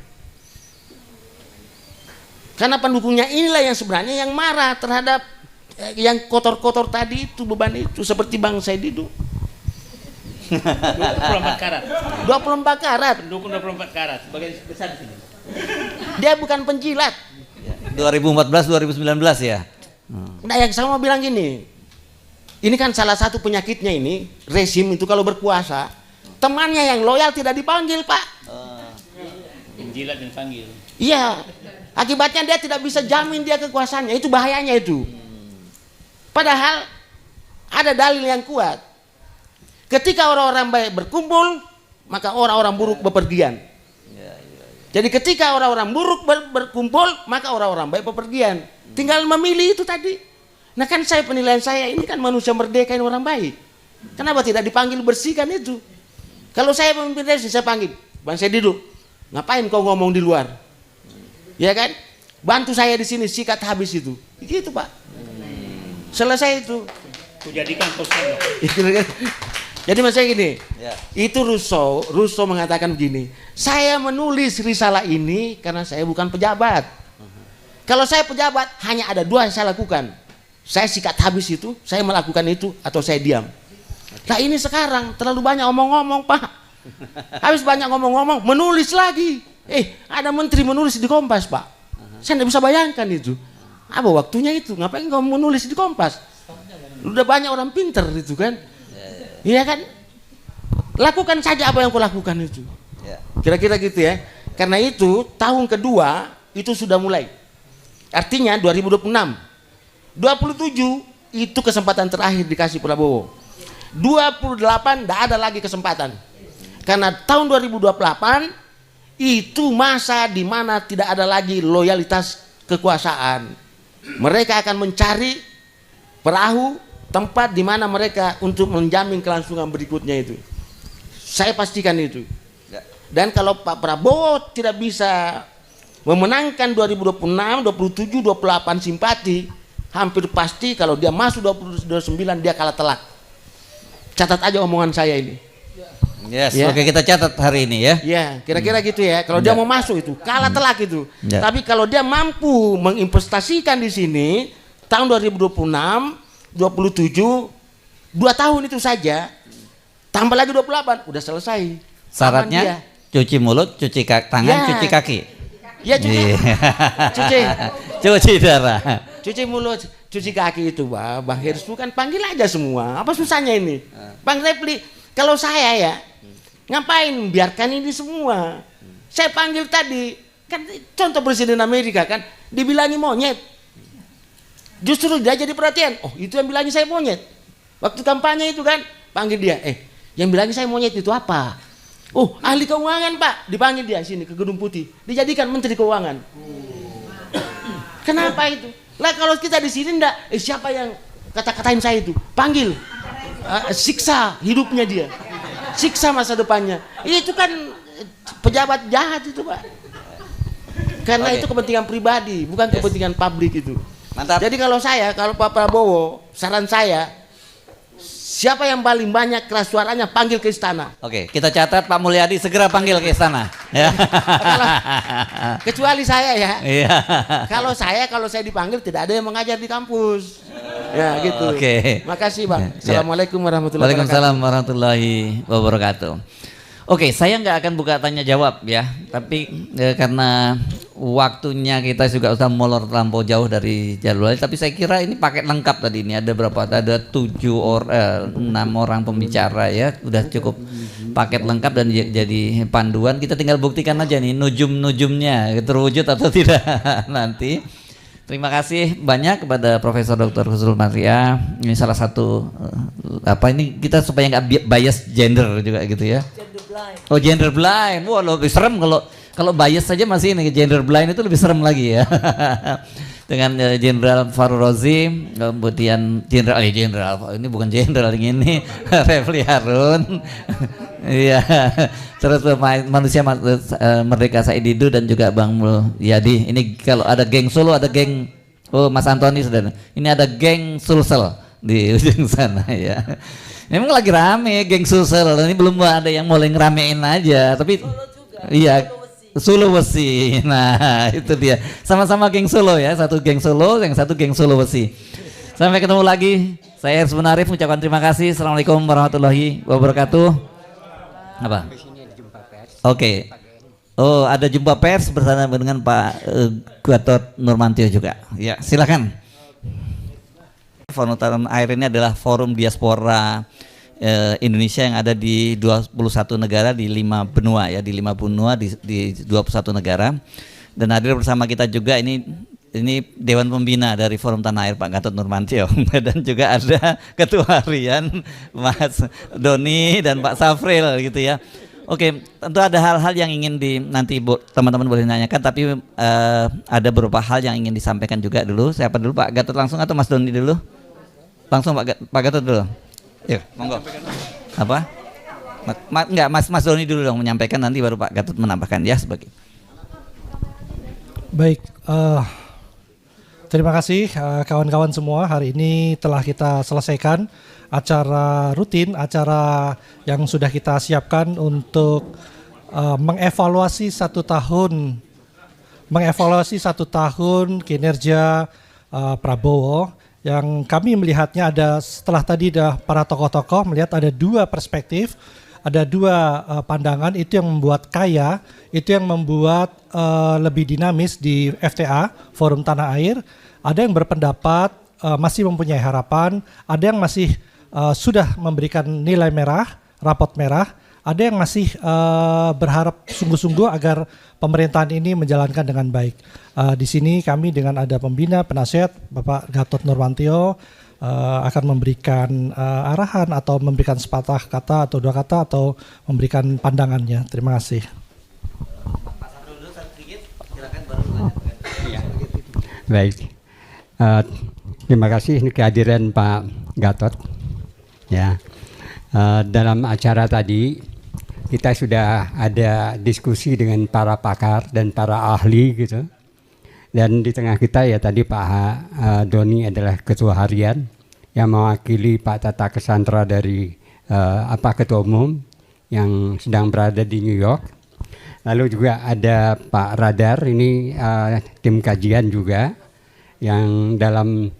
G: Karena pendukungnya inilah yang sebenarnya yang marah terhadap yang kotor-kotor tadi itu, beban itu, seperti Bang Said Didu.
F: 24 karat.
G: 24 karat.
F: Pendukung 24 karat. Sebagai besar di sini.
G: Dia bukan penjilat.
B: 2014 2019 ya.
G: Nah, yang saya mau bilang gini. Ini kan salah satu penyakitnya ini, rezim itu kalau berkuasa, temannya yang loyal tidak dipanggil, Pak.
F: Penjilat dan panggil.
G: Iya. Akibatnya dia tidak bisa jamin dia kekuasaannya. Itu bahayanya itu. Padahal ada dalil yang kuat. Ketika orang-orang baik berkumpul, maka orang-orang buruk bepergian. Jadi ketika orang-orang buruk berkumpul, maka orang-orang baik bepergian. Tinggal memilih itu tadi. Nah, kan penilaian saya ini kan manusia merdeka ini orang baik. Kenapa tidak dipanggil bersihkan itu? Kalau saya pemimpin resim, saya panggil, Bang Said Didu, ngapain kau ngomong di luar? Ya kan? Bantu saya di sini, sikat habis itu. Gitu, Pak. Selesai itu.
F: Kujadikan postur.
G: Jadi maksudnya gini, itu Rousseau mengatakan begini, saya menulis risalah ini karena saya bukan pejabat. Kalau saya pejabat, hanya ada 2 yang saya lakukan. Saya sikat habis itu, saya melakukan itu, atau saya diam. Nah, ini sekarang terlalu banyak omong-omong, Pak. Habis banyak ngomong-ngomong, menulis lagi. Ada menteri menulis di Kompas, Pak. Saya tidak bisa bayangkan itu. Apa waktunya itu? Ngapain kamu menulis di Kompas? Udah banyak orang pinter itu kan. Iya kan? Lakukan saja apa yang kau lakukan itu. Kira-kira gitu ya. Karena itu tahun kedua itu sudah mulai. Artinya 2026. 27 itu kesempatan terakhir dikasih Prabowo. 28 tidak ada lagi kesempatan. Karena tahun 2028 itu masa di mana tidak ada lagi loyalitas kekuasaan. Mereka akan mencari perahu, tempat di mana mereka untuk menjamin kelangsungan berikutnya itu. Saya pastikan itu. Dan kalau Pak Prabowo tidak bisa memenangkan 2026, 27, 28 simpati, hampir pasti kalau dia masuk 2029 dia kalah telak. Catat aja omongan saya ini.
B: Yes, oke, kita catat hari ini ya.
G: Ya, kira-kira gitu ya. Kalau dia mau masuk itu kalah telak itu. Tapi kalau dia mampu menginvestasikan di sini tahun 2026, 27, 2 tahun itu saja, tambah lagi 28, udah selesai.
B: Syaratnya cuci mulut, cuci tangan, cuci kaki.
G: Ya,
B: cuci darah.
G: Cuci mulut, cuci kaki itu, Bang Hirsu kan panggil aja semua. Apa susahnya ini? Bang Repli, kalau saya ya, ngapain biarkan ini semua? Saya panggil tadi, kan contoh Presiden Amerika kan, dibilangi monyet. Justru dia jadi perhatian. Oh, itu yang bilangnya saya monyet. Waktu kampanye itu kan, panggil dia. Yang bilangnya saya monyet itu apa? Oh, ahli keuangan, Pak. Dipanggil dia sini ke Gedung Putih. Dijadikan Menteri Keuangan. Kenapa itu? Lah kalau kita di sini enggak, siapa yang kata-katain saya itu? Panggil. Siksa hidupnya dia. Siksa masa depannya. Itu kan pejabat jahat itu, Pak. Karena itu kepentingan pribadi, bukan kepentingan publik itu.
B: Mantap.
G: Jadi kalau Pak Prabowo, saran saya siapa yang paling banyak keras suaranya panggil ke istana.
B: Oke, kita catat Pak Mulyadi segera panggil ke istana. Ya.
G: Kecuali saya ya.
B: Iya.
G: Kalau saya dipanggil tidak ada yang mengajar di kampus. Ya gitu.
B: Oke.
G: Makasih Bang.
B: Ya.
G: Assalamualaikum warahmatullahi wabarakatuh.
B: Waalaikumsalam warahmatullahi wabarakatuh. Oke, saya nggak akan buka tanya jawab ya, tapi karena waktunya kita juga sudah molor terlampau jauh dari jadwalnya, tapi saya kira ini paket lengkap tadi. Ini ada berapa? Ada 6 orang pembicara ya, udah cukup paket lengkap dan jadi panduan. Kita tinggal buktikan aja nih nujum-nujumnya terwujud atau tidak nanti. Terima kasih banyak kepada Profesor Dr. Husnul Maria. Ini salah satu ini kita supaya nggak bias gender juga gitu ya. Oh, gender blind. Wah, lebih serem kalau bias saja masih ini, gender blind itu lebih serem lagi ya. Dengan Jenderal Farul Rozi, kemudian Jenderal ini bukan jenderal ini Refli Harun. Iya. Terus manusia Merdeka Said Didu dan juga Bang Mulyadi. Ini kalau ada geng Solo, ada geng Mas Antoni sudah. Ini ada geng Sulsel di ujung sana ya. Memang lagi rame geng Sulsel. Ini belum ada yang mulai ngeramein aja, tapi iya. Sulawesi. Nah, itu dia. Sama-sama geng Solo ya, satu geng Solo, yang satu geng Sulawesi. Sampai ketemu lagi. Saya Ersbun Arif mengucapkan terima kasih. Assalamualaikum warahmatullahi wabarakatuh. Apa? Oke. Oh, ada jumpa pers bersama dengan Pak Gatot Nurmantio juga. Ya, silakan. Forum Tanah Air ini adalah forum diaspora Indonesia yang ada di 21 negara di 5 benua ya, di 5 benua di 21 negara. Dan hadir bersama kita juga ini Dewan Pembina dari Forum Tanah Air Pak Gatot Nurmantio dan juga ada Ketua Harian Mas Doni dan Pak Safril gitu ya. Oke, tentu ada hal-hal yang ingin nanti teman-teman boleh nanyakan, tapi ada beberapa hal yang ingin disampaikan juga dulu. Siapa dulu, Pak Gatot langsung atau Mas Doni dulu? Langsung Pak Gatot dulu. Yuk, monggo. Apa? Enggak, Mas Doni dulu dong menyampaikan, nanti baru Pak Gatot menambahkan ya sebagai.
H: Baik, terima kasih kawan-kawan semua. Hari ini telah kita selesaikan acara rutin, acara yang sudah kita siapkan untuk mengevaluasi satu tahun kinerja Prabowo. Yang kami melihatnya setelah tadi para tokoh-tokoh melihat ada 2 perspektif, ada 2 pandangan, itu yang membuat kaya, itu yang membuat lebih dinamis di FTA, Forum Tanah Air. Ada yang berpendapat masih mempunyai harapan, ada yang masih sudah memberikan nilai merah, rapot merah, ada yang masih berharap sungguh-sungguh agar pemerintahan ini menjalankan dengan baik. Di sini kami dengan ada pembina, penasihat Bapak Gatot Nurmantio akan memberikan arahan atau memberikan sepatah kata atau 2 kata atau memberikan pandangannya. Terima kasih.
I: Baik, terima kasih kehadiran Pak Gatot. Ya, dalam acara tadi kita sudah ada diskusi dengan para pakar dan para ahli gitu. Dan di tengah kita ya tadi Pak Doni adalah ketua harian yang mewakili Pak Tata Cassandra dari ketua umum yang sedang berada di New York. Lalu juga ada Pak Radar, ini tim kajian juga yang dalam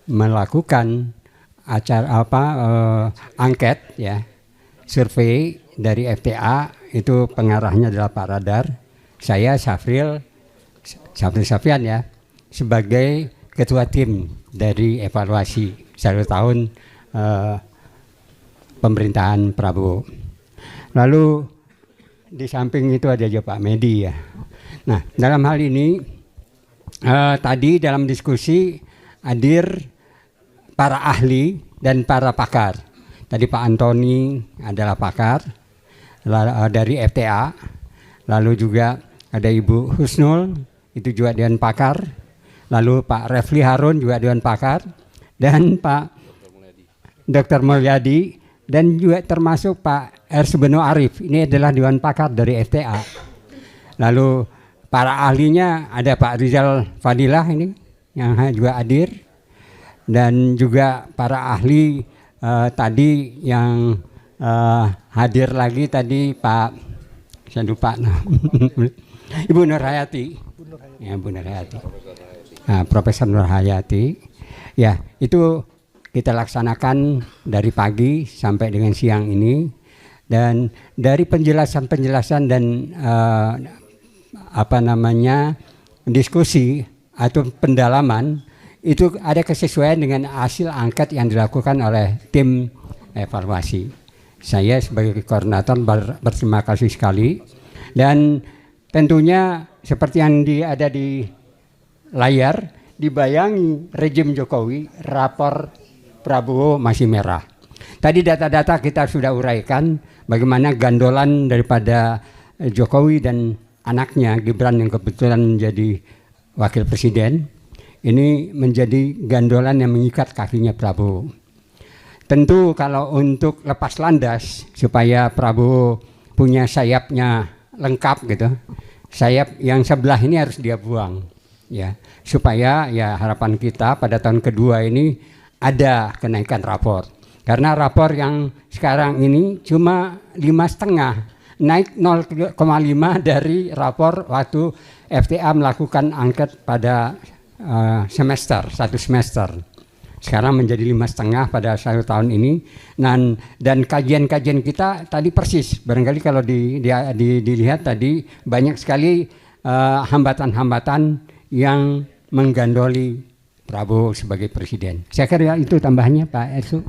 I: melakukan angket ya, survei dari FTA, itu pengarahnya adalah Pak Radar. Saya Safril Safian ya, sebagai ketua tim dari evaluasi 1 tahun pemerintahan Prabowo. Lalu di samping itu ada juga Pak Medi ya. Nah, dalam hal ini tadi dalam diskusi hadir para ahli dan para pakar. Tadi Pak Antoni adalah pakar dari FTA, lalu juga ada Ibu Husnul, itu juga Dewan Pakar, lalu Pak Refli Harun juga Dewan Pakar, dan Pak Dr. Mulyadi, dan juga termasuk Pak Ersbun Arif, ini adalah Dewan Pakar dari FTA. Lalu para ahlinya ada Pak Rizal Fadilah ini yang juga hadir, dan juga para ahli tadi yang hadir lagi tadi Pak, saya lupa Ibu Nur Hayati, ya Bu Nur Hayati, Profesor Nur Hayati, ya itu kita laksanakan dari pagi sampai dengan siang ini, dan dari penjelasan dan diskusi atau pendalaman itu ada kesesuaian dengan hasil angket yang dilakukan oleh tim evaluasi. Saya sebagai koordinator berterima kasih sekali, dan tentunya seperti yang ada di layar, dibayangi rejim Jokowi, rapor Prabowo masih merah. Tadi data-data kita sudah uraikan bagaimana gandolan daripada Jokowi dan anaknya Gibran yang kebetulan menjadi wakil presiden. Ini menjadi gandolan yang mengikat kakinya Prabowo. Tentu kalau untuk lepas landas supaya Prabowo punya sayapnya lengkap gitu, sayap yang sebelah ini harus dia buang, ya, supaya ya harapan kita pada tahun kedua ini ada kenaikan rapor. Karena rapor yang sekarang ini cuma 5,5, naik 0,5 dari rapor waktu FTA melakukan angket pada satu semester. Sekarang menjadi 5,5 pada 1 tahun ini. Dan kajian-kajian kita tadi persis, barangkali kalau dilihat tadi banyak sekali hambatan-hambatan yang menggandoli Prabowo sebagai presiden. Saya kira itu tambahannya Pak Ersu.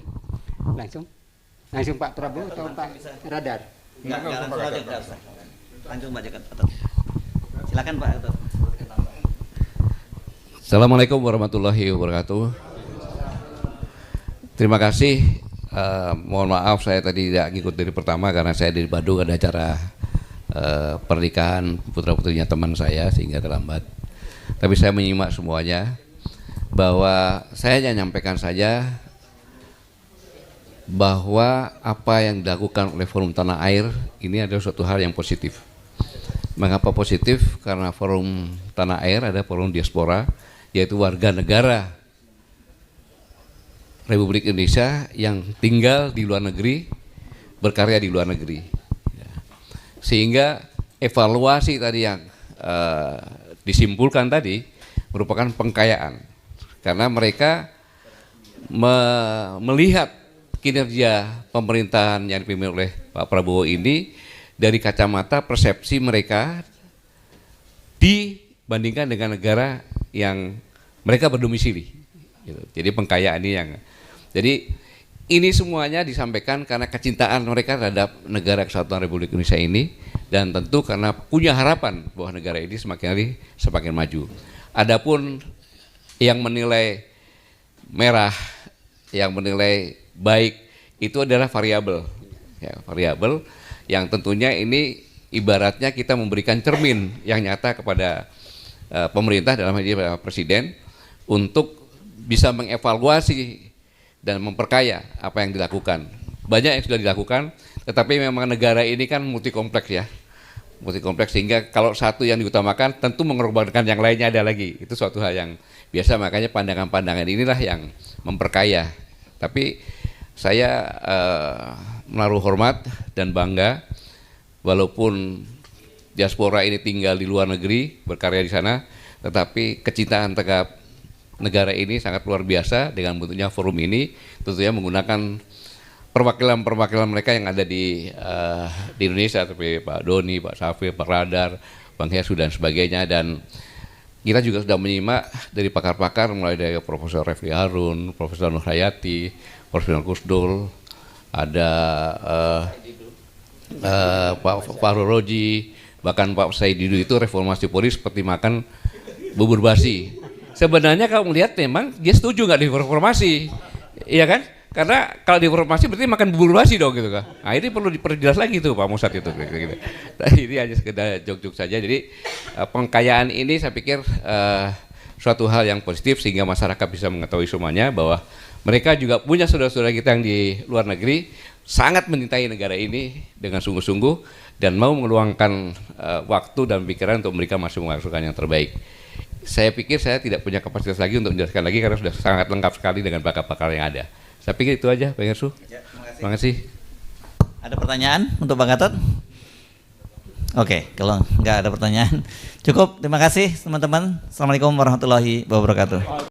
I: Langsung Pak Prabowo atau Pak Radar?
B: Langsung Pak Jaka. Silakan Pak.
J: Assalamualaikum warahmatullahi wabarakatuh. Terima kasih. Mohon maaf saya tadi tidak ngikut dari pertama karena saya di Bandung ada acara pernikahan putra-putrinya teman saya sehingga terlambat. Tapi saya menyimak semuanya, bahwa saya hanya menyampaikan saja bahwa apa yang dilakukan oleh Forum Tanah Air ini adalah suatu hal yang positif. Mengapa positif? Karena Forum Tanah Air ada forum diaspora, yaitu warga negara Republik Indonesia yang tinggal di luar negeri, berkarya di luar negeri. Sehingga evaluasi tadi yang disimpulkan tadi merupakan pengkayaan, karena mereka melihat kinerja pemerintahan yang dipimpin oleh Pak Prabowo ini dari kacamata persepsi mereka dibandingkan dengan negara yang mereka berdomisili. Jadi pengkayaan ini yang, jadi ini semuanya disampaikan karena kecintaan mereka terhadap negara Kesatuan Republik Indonesia ini, dan tentu karena punya harapan bahwa negara ini semakin hari semakin maju. Adapun yang menilai merah, yang menilai baik, itu adalah variabel, ya, variabel yang tentunya ini ibaratnya kita memberikan cermin yang nyata kepada pemerintah, dalam hal ini Presiden, untuk bisa mengevaluasi dan memperkaya apa yang dilakukan. Banyak yang sudah dilakukan, tetapi memang negara ini kan multi kompleks ya, multi kompleks, sehingga kalau satu yang diutamakan tentu mengorbankan yang lainnya ada lagi. Itu suatu hal yang biasa, makanya pandangan-pandangan inilah yang memperkaya. Tapi saya menaruh hormat dan bangga, walaupun diaspora ini tinggal di luar negeri, berkarya di sana, tetapi kecintaan terhadap negara ini sangat luar biasa dengan bentuknya forum ini, tentunya menggunakan perwakilan-perwakilan mereka yang ada di Indonesia, seperti Pak Doni, Pak Safir, Pak Radar, Bang Hesu dan sebagainya. Dan kita juga sudah menyimak dari pakar-pakar, mulai dari Profesor Refli Harun, Profesor Nur Hayati, Profesor Kusdul, ada Pak Fahru Roji, bahkan Pak Said Didu. Itu reformasi Polri seperti makan bubur basi. Sebenarnya kalau melihat memang dia setuju nggak direformasi, iya kan? Karena kalau direformasi berarti makan bubur basi dong gitu kan. Nah ini perlu diperjelas lagi tuh Pak Musad itu. Gitu. Nah, ini hanya sekedar jok-jok saja. Jadi pengkayaan ini saya pikir suatu hal yang positif, sehingga masyarakat bisa mengetahui semuanya bahwa mereka juga punya saudara-saudara kita yang di luar negeri sangat mencintai negara ini dengan sungguh-sungguh dan mau meluangkan waktu dan pikiran untuk mereka masih menghasilkan yang terbaik. Saya pikir saya tidak punya kapasitas lagi untuk menjelaskan lagi karena sudah sangat lengkap sekali dengan pakar-pakar yang ada. Saya pikir itu aja, Pak Gersu. Terima kasih.
B: Ada pertanyaan untuk Bang Gatot? Oke, kalau nggak ada pertanyaan, cukup. Terima kasih teman-teman. Assalamualaikum warahmatullahi wabarakatuh.